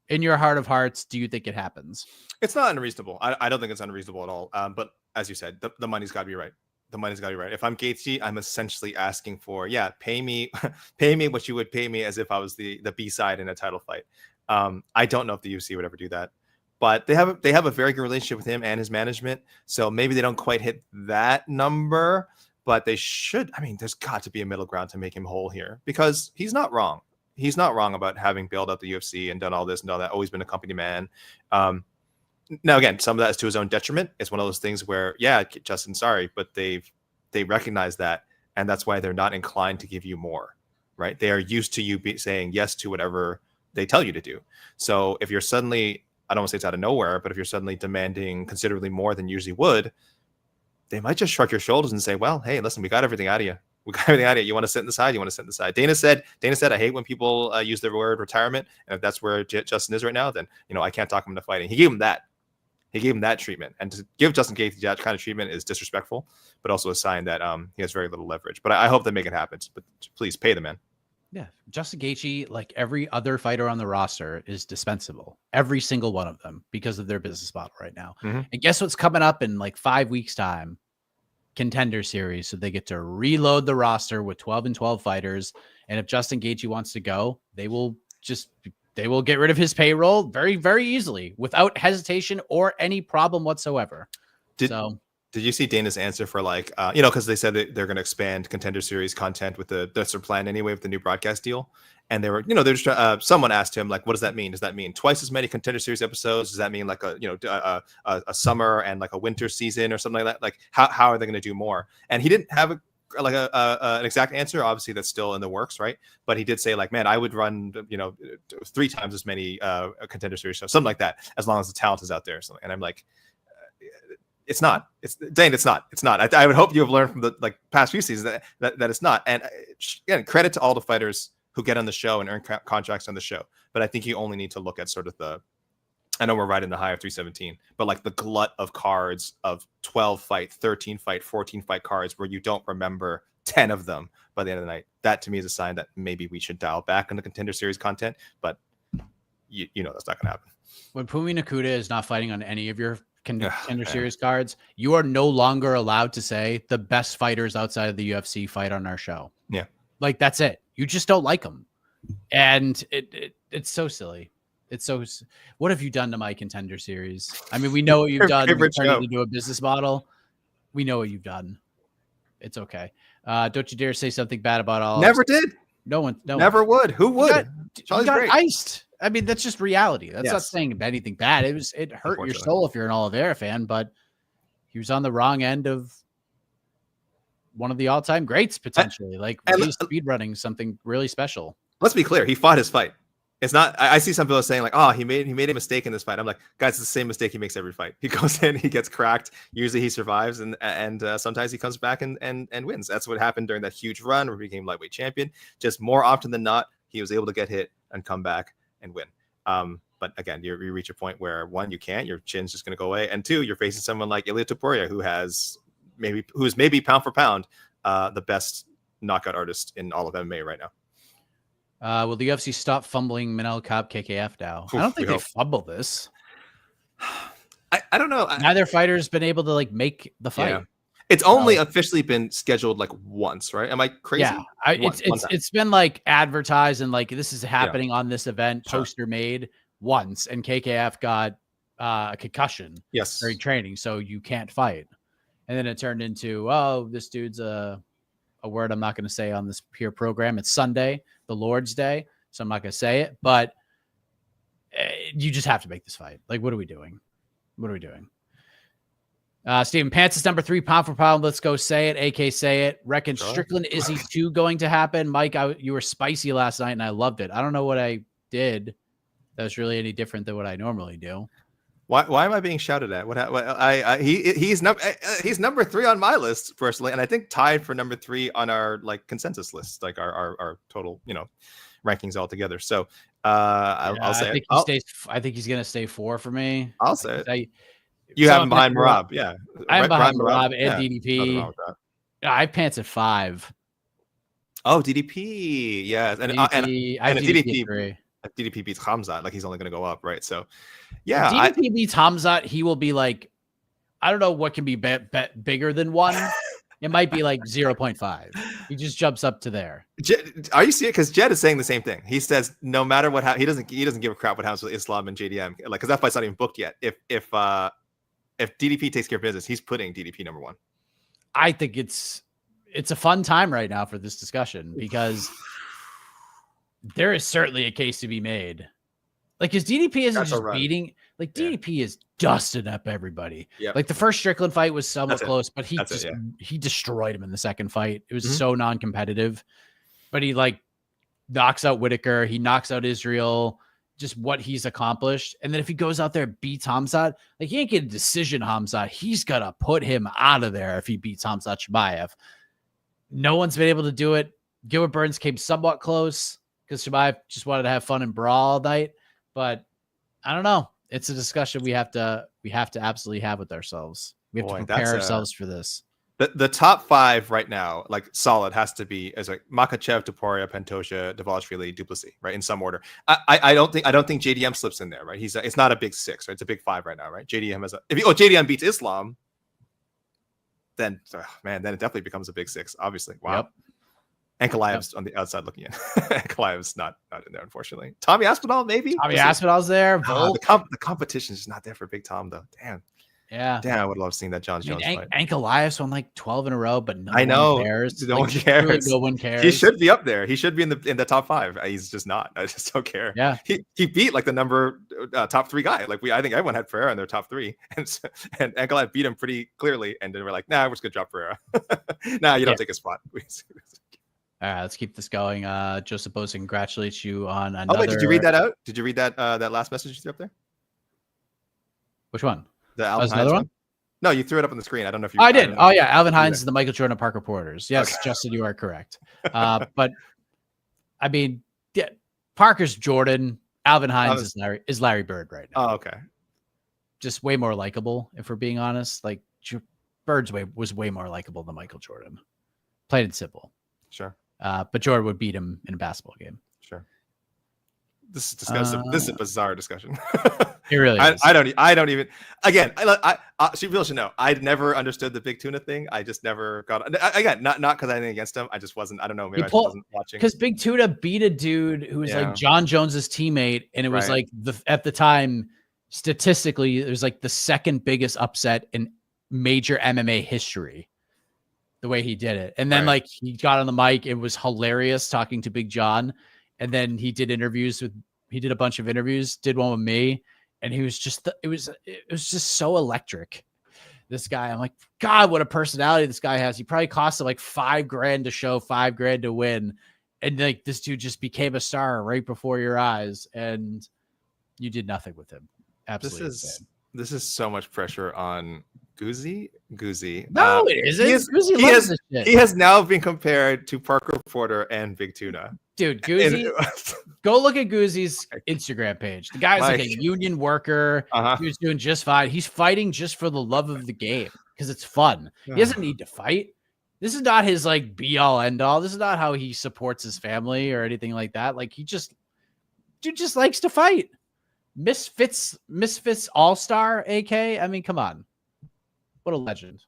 In your heart of hearts, do you think it happens? It's not unreasonable. I don't think it's unreasonable at all. But as you said, the money's got to be right. the money's got to be right. If I'm Gaethje, I'm essentially asking for, pay me what you would pay me as if I was the B-side in a title fight. I don't know if the UFC would ever do that, but they have a very good relationship with him and his management. So maybe they don't quite hit that number, but they should. I mean, there's got to be a middle ground to make him whole here, because he's not wrong. He's not wrong about having bailed out the UFC and done all this and all that. Always been a company man. Now, again, some of that is to his own detriment. It's one of those things where, Justin, sorry, but they recognize that, and that's why they're not inclined to give you more, right? They are used to you saying yes to whatever they tell you to do. So if you're suddenly, I don't want to say it's out of nowhere, but if you're suddenly demanding considerably more than you usually would, they might just shrug your shoulders and say, well, hey, listen, we got everything out of you. We got everything out of you. You want to sit in the side? You want to sit in the side. Dana said, I hate when people use the word retirement. And if that's where Justin is right now, then, I can't talk him into fighting. He gave him that. He gave him that treatment. And to give Justin Gaethje that kind of treatment is disrespectful, but also a sign that he has very little leverage. But I hope they make it happen. But please pay the man. Yeah. Justin Gaethje, like every other fighter on the roster, is dispensable. Every single one of them, because of their business model right now. Mm-hmm. And guess what's coming up in like 5 weeks' time? Contender series. So they get to reload the roster with 12 and 12 fighters. And if Justin Gaethje wants to go, they will get rid of his payroll very, very easily without hesitation or any problem whatsoever. Did you see Dana's answer for because they said that they're going to expand Contender Series content with that's their plan anyway with the new broadcast deal, and they were, they're just someone asked him what does that mean? Does that mean twice as many Contender Series episodes? Does that mean a summer and like a winter season or something like that? Like how are they going to do more? And he didn't have an exact answer. Obviously, that's still in the works, right? But he did say man, I would run 3 times as many Contender Series shows, something like that, as long as the talent is out there. So, and I'm like, it's not. It's not. I would hope you have learned from the past few seasons that it's not. And again, credit to all the fighters who get on the show and earn contracts on the show. But I think you only need to look at sort of I know we're right in the high of 317, but the glut of cards of 12 fight, 13 fight, 14 fight cards where you don't remember 10 of them by the end of the night. That to me is a sign that maybe we should dial back on the Contender Series content, but that's not going to happen. When Fumi Nakuda is not fighting on any of your Contender Series cards, you are no longer allowed to say the best fighters outside of the UFC fight on our show. Yeah. That's it. You just don't like them. And it's so silly. It's so, what have you done to my Contender Series? I mean, we know what you've done. You turned it into a business model. We know what you've done. It's okay. Don't you dare say something bad about all. Never did. No one. Never would. Who would? You got iced. I mean, that's just reality. That's not saying anything bad. It hurt your soul if you're an Oliveira fan, but he was on the wrong end of one of the all-time greats potentially. Really speedrunning something really special. Let's be clear. He fought his fight. It's not. I see some people saying he made a mistake in this fight. I'm like, guys, it's the same mistake he makes every fight. He goes in, he gets cracked. Usually he survives, and sometimes he comes back and wins. That's what happened during that huge run where he became lightweight champion. Just more often than not, he was able to get hit and come back and win. But again, you reach a point where 1, you can't. Your chin's just going to go away, and 2, you're facing someone like Ilia Topuria, who's maybe pound for pound the best knockout artist in all of MMA right now. Will the UFC stop fumbling Manel Kape KKF now? I don't think they fumble this. I don't know. Neither fighter's been able to make the fight. Yeah. It's only officially been scheduled once, right? Am I crazy? Yeah, it's been advertised and this is happening on this event. Poster made once, and KKF got a concussion. Yes, during training, so you can't fight. And then it turned into, this dude's a word I'm not going to say on this here program. It's Sunday, the Lord's Day, so I'm not going to say it. But you just have to make this fight. What are we doing? What are we doing? Steven Pants is number 3 pound for pound. Let's go say it. AK say it. Reckon Strickland Izzy 2 going to happen. Mike, you were spicy last night and I loved it. I don't know what I did that was really any different than what I normally do. Why am I being shouted at? He's number 3 on my list personally, and I think tied for number 3 on our consensus list, our total rankings altogether. So I'll say I think he's gonna stay 4 for me. I'll say it. You have him behind Marab, yeah. I have behind Marab and DDP. I pants at 5. Oh, DDP, yeah, and DDP. DDP beats Khamzat, he's only going to go up, right? So, yeah. If DDP beats Khamzat, he will be I don't know what can be bigger than 1, It might be like 0.5. He just jumps up to there. Are you seeing it? Because Jed is saying the same thing. He says no matter what he doesn't give a crap what happens with Islam and JDM, like because that fight's not even booked yet. If DDP takes care of business, he's putting DDP number 1. I think it's a fun time right now for this discussion because there is certainly a case to be made. Like his DDP isn't just beating, like DDP is dusting up everybody. Yep. Like the first Strickland fight was somewhat close, but he destroyed him in the second fight. It was so non-competitive, but he like knocks out Whitaker. He knocks out Israel, just what he's accomplished. And then if he goes out there and beats Khamzat, like he ain't get a decision Khamzat. He's got to put him out of there if he beats Khamzat Chimaev. No one's been able to do it. Gilbert Burns came somewhat close because Chimaev just wanted to have fun and brawl all night. But I don't know. It's a discussion we have to absolutely have with ourselves. We have to prepare ourselves for this. The top 5 right now, like solid, has to be as like Makhachev, Topuria, Pantoja, Dvalishvili, Duplessis, right, in some order. I don't think JDM slips in there, right? It's not a big 6, right? It's a big 5 right now, right? JDM has JDM beats Islam, then then it definitely becomes a big 6, obviously. Wow. Yep. Ankalaev's on the outside looking in. Ankalaev's not in there, unfortunately. Tommy Aspinall, maybe. Tommy Aspinall's there. The competition is just not there for Big Tom, though. Damn. Yeah. Damn, I would love seeing that John Jones fight. Ankalaev's won like 12 in a row, but no one cares. No one cares. Really, no one cares. He should be up there. He should be in the top 5. He's just not. I just don't care. Yeah. He beat like the number top 3 guy. Like I think everyone had Pereira in their top 3, and Ankalaev beat him pretty clearly. And then we're like, nah, we're just gonna drop Pereira. Nah, you don't take a spot. All right, let's keep this going. Joseph Bose congratulates you on another. Oh wait, did you read that out? Did you read that that last message you threw up there? Which one? The Alvin Hines one? No, you threw it up on the screen. I don't know if you. I did. Oh yeah, Alvin Hines is the Michael Jordan of Park Reporters. Yes, okay. Justin, you are correct. But I mean, yeah, Parker's Jordan. Alvin Hines is Larry Bird right now. Oh, okay. Just way more likable, if we're being honest. Like Bird's was way more likable than Michael Jordan. Plain and simple. Sure. But Jordan would beat him in a basketball game. Sure. This is disgusting. This is a bizarre discussion. It really is. I don't even. Again, people should know. I'd never understood the Big Tuna thing. I just never got. Again, not because I had anything against him. I just wasn't. I don't know. Maybe I just wasn't watching. Because Big Tuna beat a dude who was like John Jones's teammate, and it was like at the time, statistically, it was like the second biggest upset in major MMA history. The way he did it. And then like he got on the mic, it was hilarious talking to Big John. And then he did a bunch of interviews, did one with me. And he was just, it was just so electric. This guy, I'm like, God, what a personality this guy has. He probably cost him like $5,000 to show, $5,000 to win. And like, this dude just became a star right before your eyes. And you did nothing with him. Absolutely. This is so much pressure on Guzzi. No, it isn't. He has now been compared to Parker Porter and Big Tuna. Dude, Guzzi, go look at Guzzi's Instagram page. The guy's like a union worker. He's doing just fine. He's fighting just for the love of the game because it's fun. He doesn't need to fight. This is not his like be all end all. This is not how he supports his family or anything like that. Like dude just likes to fight. Misfits all-star, AK. I mean, come on. What a legend.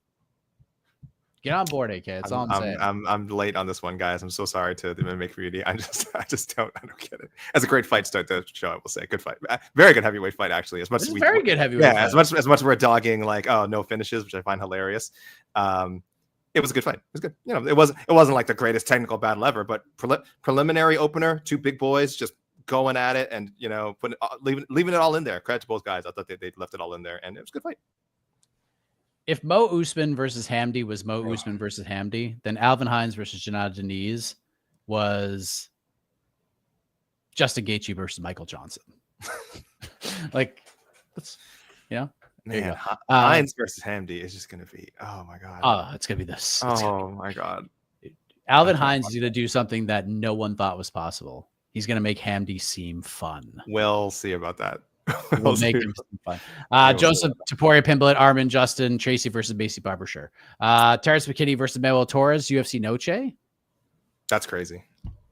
Get on board, AK. That's all I'm saying. I'm late on this one, guys. I'm so sorry to the MMA community. I just don't get it. It's a great fight start to the show, I will say. Good fight. Very good heavyweight fight, actually. As much as very good heavyweight fight. As much as we're dogging like, oh, no finishes, which I find hilarious. It was a good fight. It was good. You know, it wasn't like the greatest technical battle ever, but preliminary opener, 2 big boys just going at it and, you know, leaving it all in there. Credit to both guys. I thought they left it all in there, and it was a good fight. If Mo Usman versus Hamdi was Mo Usman versus Hamdi, then Alvin Hines versus Janad Deniz was Justin Gaethje versus Michael Johnson. Like, that's, you know. Man, Hines versus Hamdi is just going to be, oh my God. Oh, it's going to be this. Oh my God. Alvin Hines is going to do something that no one thought was possible. He's going to make Hamdi seem fun. We'll see about that. We'll make him seem fun. Joseph Topuria, Pimblett, Armin, Justin, Tracy versus Macy Barber. Sure. Terrence McKinney versus Manuel Torres, UFC Noche. That's crazy.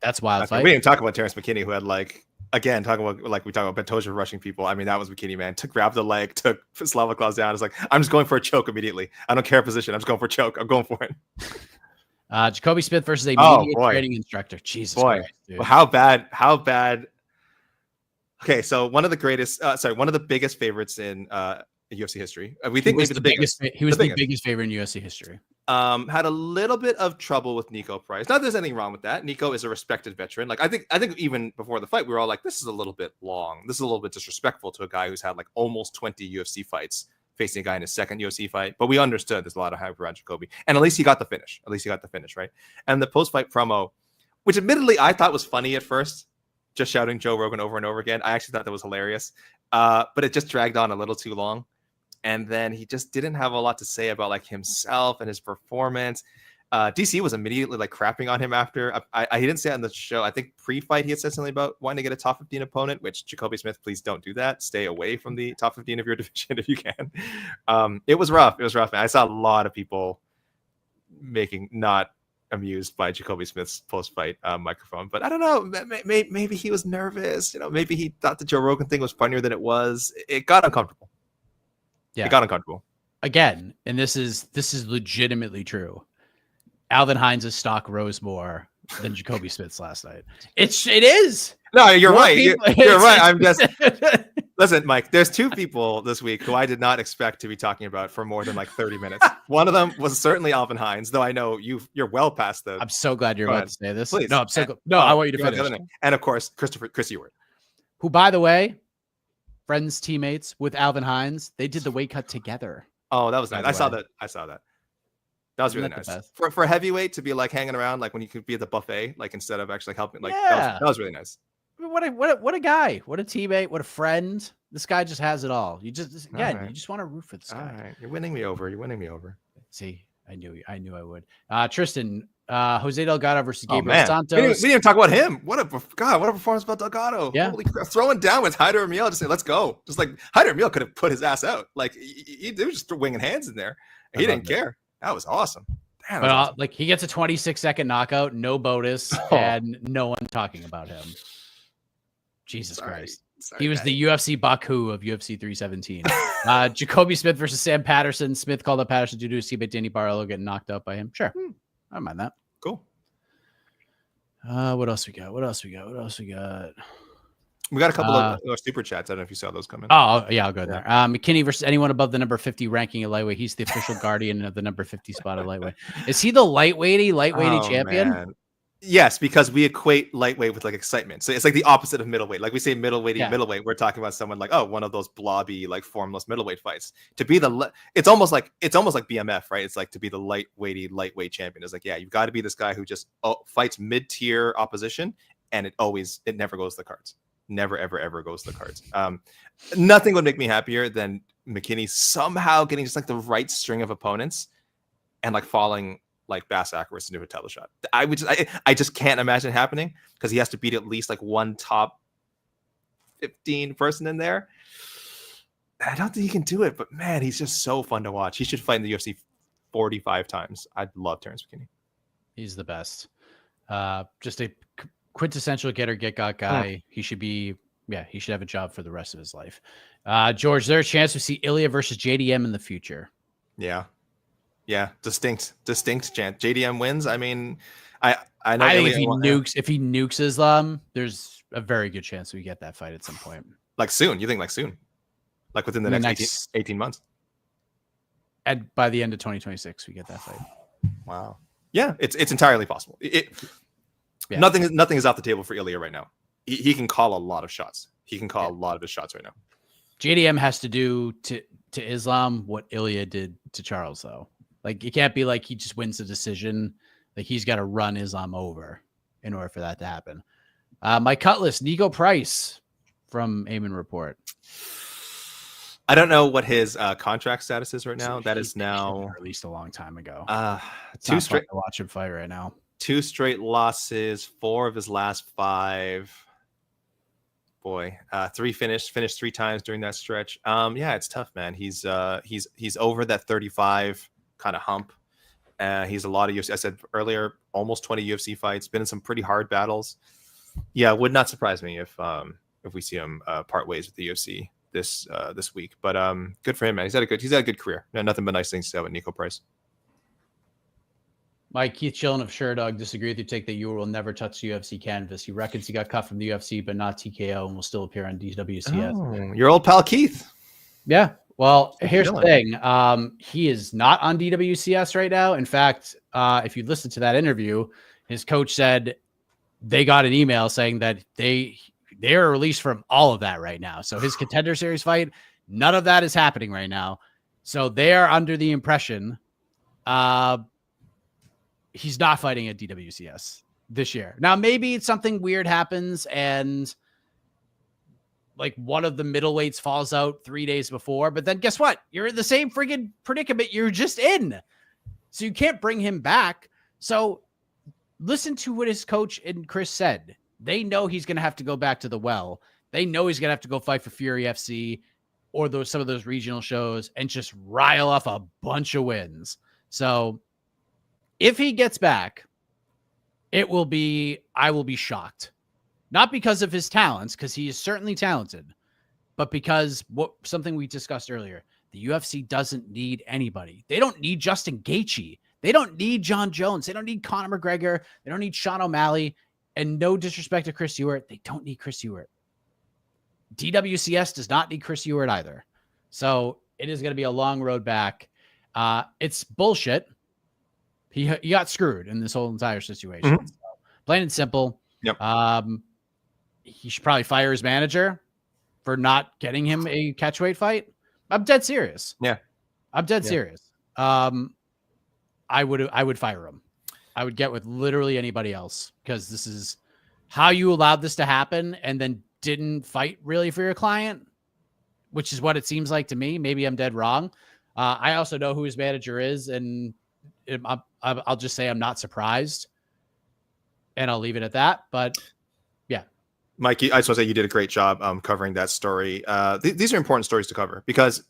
That's wild fight. We didn't talk about Terrence McKinney, who had like again, talking about like we talk about Pantoja rushing people. I mean, that was McKinney, man. Took grab the leg, took Slava Claus down. It's like, I'm just going for a choke immediately. I don't care position. I'm just going for a choke. I'm going for it. Jacoby Smith versus a Oh, media boy. training instructor. Jesus Boy, Christ, dude. how bad. Okay, so one of the biggest favorites in UFC history. We think maybe the biggest. He was the biggest favorite in UFC history. Had a little bit of trouble with Nico Price. Not that there's anything wrong with that. Nico is a respected veteran. Like I think even before the fight, we were all like, this is a little bit long. This is a little bit disrespectful to a guy who's had like almost 20 UFC fights, facing a guy in his second UFC fight. But we understood there's a lot of hype around Jacoby. And at least he got the finish. Right? And the post-fight promo, which admittedly I thought was funny at first, just shouting Joe Rogan over and over again. I actually thought that was hilarious. But it just dragged on a little too long. And then he just didn't have a lot to say about like himself and his performance. DC was immediately like crapping on him after. He didn't say it on the show. I think pre-fight he had said something about wanting to get a top 15 opponent, which Jacoby Smith, please don't do that. Stay away from the top 15 of your division if you can. It was rough. Man. I saw a lot of people not amused by Jacoby Smith's post-fight microphone, but I don't know. Maybe he was nervous. Maybe he thought the Joe Rogan thing was funnier than it was. It got uncomfortable. Yeah, it got uncomfortable again, and this is legitimately true. Alvin Hines' stock rose more than Jacoby Smith's last night. It is. No, you're right. You're right. I'm just listen, Mike. There's two people this week who I did not expect to be talking about for more than like 30 minutes. One of them was certainly Alvin Hines, though I know you're well past the. I'm so glad you're about to say this. Please. No, I'm so no. I want you to finish. And of course, Chris Ewart, who, by the way, friends, teammates with Alvin Hines, they did the weight cut together. Oh, that was nice. I saw that. That was really nice. For a heavyweight to be like hanging around, like when you could be at the buffet, like instead of actually helping, like that was really nice. What a guy, what a teammate, what a friend. This guy just has it all. You just you just want to root for this guy. All right. You're winning me over. See, I knew I would. Tristan, Jose Delgado versus Gabriel Santos. We didn't even talk about him. What a performance about Delgado. Yeah. Holy crap. Throwing down with Haider Emil, just say, let's go. Just like Haider Emil could have put his ass out. Like he was just winging hands in there. He didn't care. That was awesome. Damn, but awesome. Like he gets a 26-second knockout, no bonus, and no one talking about him. Jesus Christ. Sorry, he was the UFC Baku of UFC 317. Jacoby Smith versus Sam Patterson. Smith called up Patterson due to his teammate Danny Barlow getting knocked out by him. Sure. I don't mind that. Cool. What else we got? We got a couple of super chats. I don't know if you saw those come in. Oh, yeah, I'll go there. McKinney versus anyone above the number 50 ranking at lightweight. He's the official guardian of the number 50 spot at lightweight. Is he the lightweighty champion? Man. Yes, because we equate lightweight with like excitement. So it's like the opposite of middleweight. Like we say middleweight, we're talking about someone like, one of those blobby, like formless middleweight fights. To be it's almost like BMF, right? It's like to be the lightweight champion. It's like, yeah, you've got to be this guy who just fights mid-tier opposition, and it never goes to the cards. Never, ever, ever goes to the cards. Nothing would make me happier than McKinney somehow getting just like the right string of opponents and like falling like Bass Akros into a title shot. I just can't imagine it happening because he has to beat at least like one top 15 person in there. I don't think he can do it, but man, he's just so fun to watch. He should fight in the UFC 45 times. I'd love Terrence McKinney. He's the best. Just a quintessential get-got guy. He should have a job for the rest of his life. George, is there a chance we see Ilia versus JDM in the future? Yeah, distinct chance. JDM wins. I mean, I know. I think if he nukes Islam, there's a very good chance we get that fight at some point. Like soon? You think like soon? Like within the next 18 months? And by the end of 2026, we get that fight. Wow. Yeah, it's entirely possible. Nothing is off the table for Ilia right now. He can call a lot of shots. He can call a lot of his shots right now. JDM has to do to Islam what Ilia did to Charles, though. Like, it can't be like he just wins the decision. Like, he's got to run Islam over in order for that to happen. Mike Cutlass, Nico Price from Amen Report. I don't know what his contract status is right now. That is now released a long time ago. Two straight to watch him fight right now. 2 straight losses, 4 of his last 5. Boy, 3 finished 3 times during that stretch. Yeah, it's tough, man. He's over that 35 kind of hump. He's a lot of UFC. I said earlier, almost 20 UFC fights. Been in some pretty hard battles. Yeah, would not surprise me if we see him part ways with the UFC this week. But good for him, man. He's had a good career. No, nothing but nice things to say about Nico Price. Mike Keith Chillen of Sherdog disagree with your take that you will never touch the UFC canvas. He reckons he got cut from the UFC, but not TKO, and will still appear on DWCS. Oh, your old pal Keith. Yeah. Well, here's the thing. He is not on DWCS right now. In fact, if you listen to that interview, his coach said they got an email saying that they are released from all of that right now. So his Contender Series fight, none of that is happening right now. So they are under the impression he's not fighting at DWCS this year. Now, maybe something weird happens and like one of the middleweights falls out 3 days before, but then guess what? You're in the same friggin' predicament you're just in. So you can't bring him back. So listen to what his coach and Chris said. They know he's going to have to go back to the well. They know he's going to have to go fight for Fury FC or some of those regional shows and just rile off a bunch of wins. So if he gets back, I will be shocked. Not because of his talents, because he is certainly talented, but because something we discussed earlier, the UFC doesn't need anybody. They don't need Justin Gaethje. They don't need John Jones. They don't need Conor McGregor. They don't need Sean O'Malley. And no disrespect to Chris Ewart, they don't need Chris Ewart. DWCS does not need Chris Ewart either. So it is going to be a long road back. It's bullshit. He got screwed in this whole entire situation. Mm-hmm. So, plain and simple. Yep. He should probably fire his manager for not getting him a catchweight fight. I'm dead serious. Yeah. I'm dead serious. I would fire him. I would get with literally anybody else because this is how you allowed this to happen and then didn't fight really for your client, which is what it seems like to me. Maybe I'm dead wrong. I also know who his manager is, and I'll just say I'm not surprised, and I'll leave it at that. But yeah, Mike, I just want to say you did a great job covering that story. These are important stories to cover because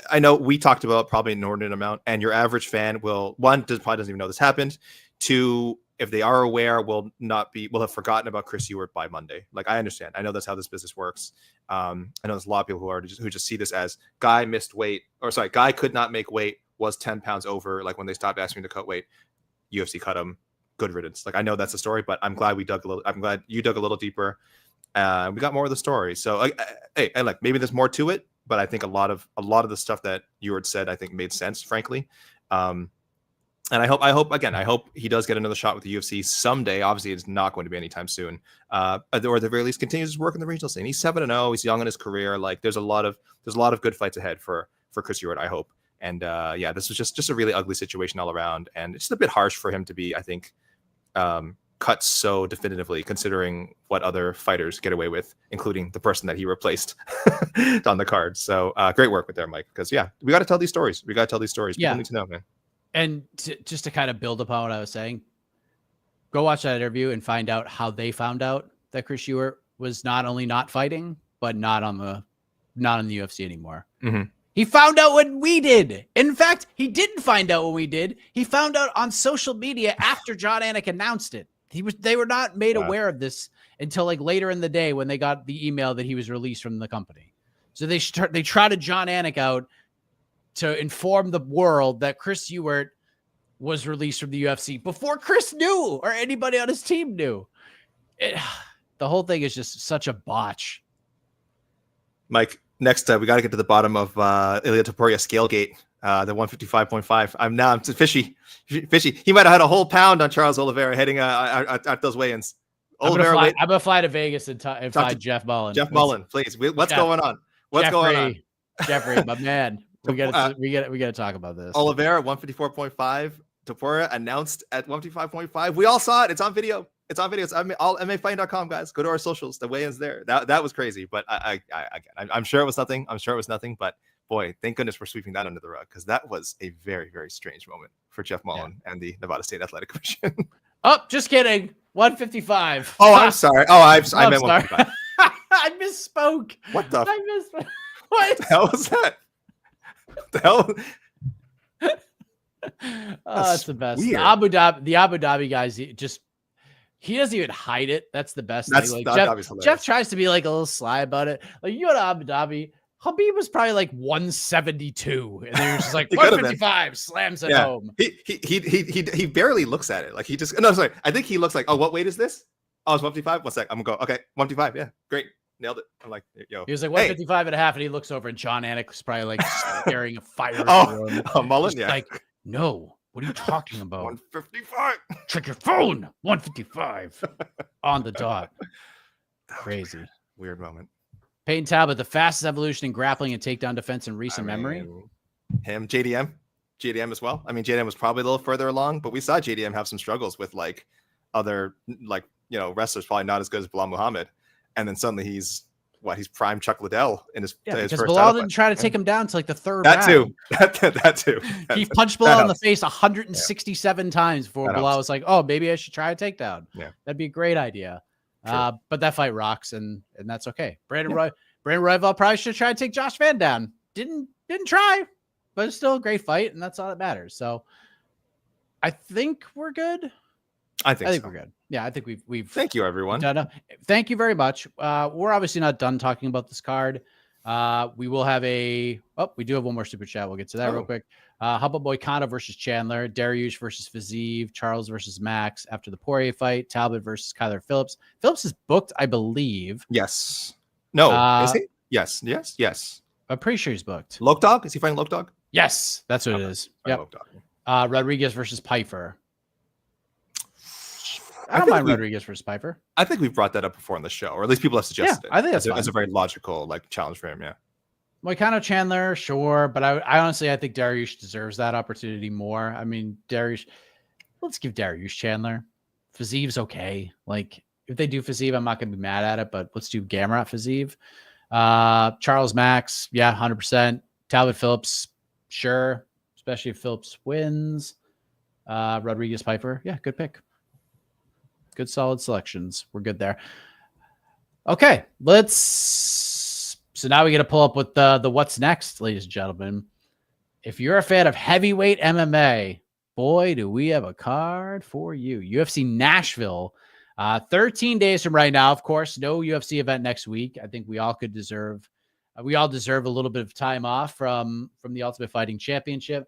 I know we talked about probably an inordinate amount, and your average fan probably doesn't even know this happened. Two, if they are aware, will have forgotten about Chris Ewart by Monday. Like, I understand. I know that's how this business works. I know there's a lot of people who just see this as guy could not make weight, was 10 pounds over. Like when they stopped asking to cut weight, UFC cut him. Good riddance. Like, I know that's the story, but I'm glad I'm glad you dug a little deeper. We got more of the story. So hey, like maybe there's more to it, but I think a lot of the stuff that Ewart said, I think made sense, frankly. And I hope he does get another shot with the UFC someday. Obviously, it's not going to be anytime soon. Or at the very least, continues his work in the regional scene. He's 7-0. He's young in his career. Like, there's a lot of good fights ahead for Chris Ewart, I hope. And this was just a really ugly situation all around, and it's just a bit harsh for him to be, I think, cut so definitively, considering what other fighters get away with, including the person that he replaced on the card. So great work with there, Mike. Because we got to tell these stories. People need to know, man. And just to kind of build upon what I was saying, go watch that interview and find out how they found out that Chris Ewart was not only not fighting, but not in the UFC anymore. Mm-hmm. He found out when we did. In fact, he didn't find out when we did. He found out on social media after John Anik announced it. They were not made aware of this until like later in the day when they got the email that he was released from the company. So they trotted John Anik out to inform the world that Chris Ewart was released from the UFC before Chris knew or anybody on his team knew. The whole thing is just such a botch. Mike, next, we got to get to the bottom of Ilia Topuria Scalegate, the 155.5. I'm fishy. He might have had a whole pound on Charles Oliveira heading at those weigh-ins. I'm gonna fly to Vegas and find Jeff Mullen. Jeff Mullen, please. What's going on? Jeffrey, my man. We gotta talk about this. Oliveira 154.5. Topuria announced at 155.5. We all saw it. It's on video. It's all MAfighting.com, guys. Go to our socials. The weigh-ins there. That was crazy. But I'm sure it was nothing. But boy, thank goodness we're sweeping that under the rug, because that was a very, very strange moment for Jeff Mullen and the Nevada State Athletic Commission. Oh, just kidding. 155. Oh, I'm sorry. Oh, I meant 155. I misspoke. What the? I misspoke. What the hell was that? What the hell? That's the best. Weird. The Abu Dhabi guys just He doesn't even hide it. That's the best That's thing. Like Jeff tries to be like a little sly about it. Like, you go to Abu Dhabi, Khabib was probably like 172, and then he was just like 155, slams it home. He barely looks at it. Like he just sorry. I think he looks like, oh, what weight is this? Oh, it's 155. 1 sec. I'm gonna go. Okay, 155. Yeah, great, nailed it. I'm like, yo. He was like 155 and a half, and he looks over, and John Anik was probably like staring a fire. Mullen, yeah. Like, no, what are you talking about? 155. Check your phone. 155 on the dot. Crazy. Weird moment. Payton Talbott, the fastest evolution in grappling and takedown defense in recent memory. Him, JDM as well. I mean, JDM was probably a little further along, but we saw JDM have some struggles with like other wrestlers probably not as good as Bilal Muhammad, and then suddenly he's prime Chuck Liddell in his because first Bilal didn't try to take him down to like the third round. That too. He punched Bilal in the face 167 times before Bilal was like, oh, maybe I should try a takedown. Yeah, that'd be a great idea. But that fight rocks, and that's okay. Brandon Royval probably should try to take Josh Van down. Didn't try, but it's still a great fight, and that's all that matters. So I think we're good. I think we're good. Yeah, I think we've thank you, everyone. Thank you very much. We're obviously not done talking about this card. We will have we do have one more super chat. We'll get to that real quick. How about Moicano versus Chandler, Dariush versus Fiziev, Charles versus Max after the Poirier fight, Talbot versus Kyler Phillips. Phillips is booked, I believe. Yes. No. Is he? Yes. I'm pretty sure he's booked. Loke Dog? Is he fighting Loke Dog? Yes, that's what it is. Yeah. Rodriguez versus Piper. I don't mind Rodriguez versus Piper. I think we've brought that up before on the show, or at least people have suggested it. I think that's a very logical challenge for him. Yeah. Moicano Chandler, sure, but I honestly think Dariush deserves that opportunity more. I mean, let's give Dariush Chandler. Fiziev's okay. Like, if they do Fiziev, I'm not going to be mad at it, but let's do Gamrot Fiziev. Charles Max, 100%. Talbot Phillips, sure, especially if Phillips wins. Rodriguez Piper, good pick. Good solid selections. We're good there. Okay, so now we got to pull up with the what's next, ladies and gentlemen. If you're a fan of heavyweight MMA, boy, do we have a card for you. UFC Nashville, 13 days from right now. Of course, no UFC event next week. I think we all deserve a little bit of time off from the Ultimate Fighting Championship,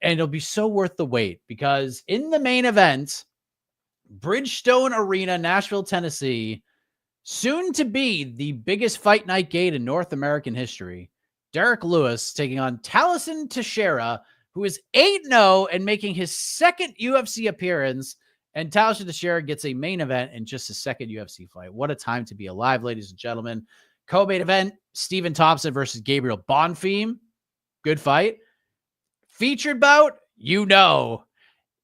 and it'll be so worth the wait because in the main event, Bridgestone Arena, Nashville, Tennessee, soon to be the biggest fight night gate in North American history. Derek Lewis taking on Taliesin Teixeira, who is 8-0 and making his second UFC appearance. And Taliesin Teixeira gets a main event in just his second UFC fight. What a time to be alive, ladies and gentlemen. Co-main event, Stephen Thompson versus Gabriel Bonfim. Good fight. Featured bout,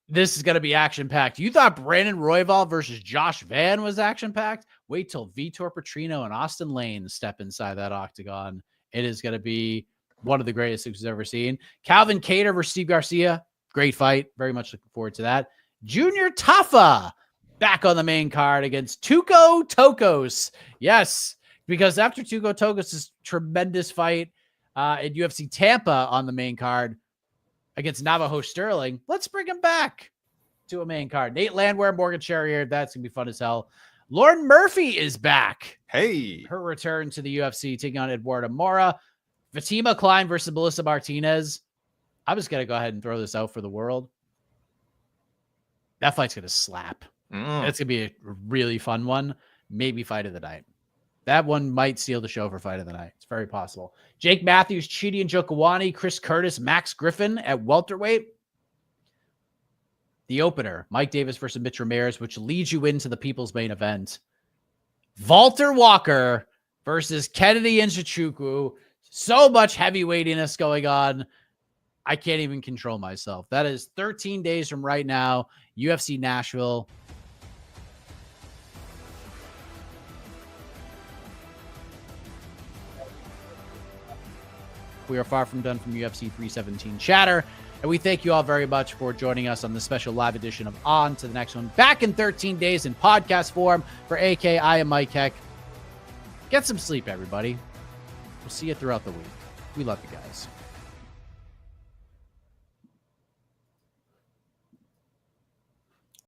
this is going to be action-packed. You thought Brandon Royval versus Josh Van was action-packed? Wait till Vitor Petrino and Austin Lane step inside that octagon. It is going to be one of the greatest things we've ever seen. Calvin Kattar versus Steve Garcia. Great fight. Very much looking forward to that. Junior Tafa back on the main card against Tuco Tokos. Yes, because after Tuco Tokos' tremendous fight in UFC Tampa on the main card against Navajo Sterling, let's bring him back to a main card. Nate Landwehr, Morgan Charrier. That's going to be fun as hell. Lauren Murphy is back. Hey. Her return to the UFC, taking on Eduardo Mora. Fatima Klein versus Melissa Martinez. I'm just going to go ahead and throw this out for the world. That fight's going to slap. It's going to be a really fun one. Maybe fight of the night. That one might steal the show for fight of the night. It's very possible. Jake Matthews, Chidi Njokuani, Chris Curtis, Max Griffin at welterweight. The opener, Mike Davis versus Mitch Ramirez, which leads you into the people's main event. Walter Walker versus Kennedy Nzechukwu. So much heavyweightiness going on. I can't even control myself. That is 13 days from right now. UFC Nashville. We are far from done from UFC 317 chatter. And we thank you all very much for joining us on this special live edition of On to the Next One. Back in 13 days in podcast form. For AK, I am Mike Heck. Get some sleep, everybody. We'll see you throughout the week. We love you guys.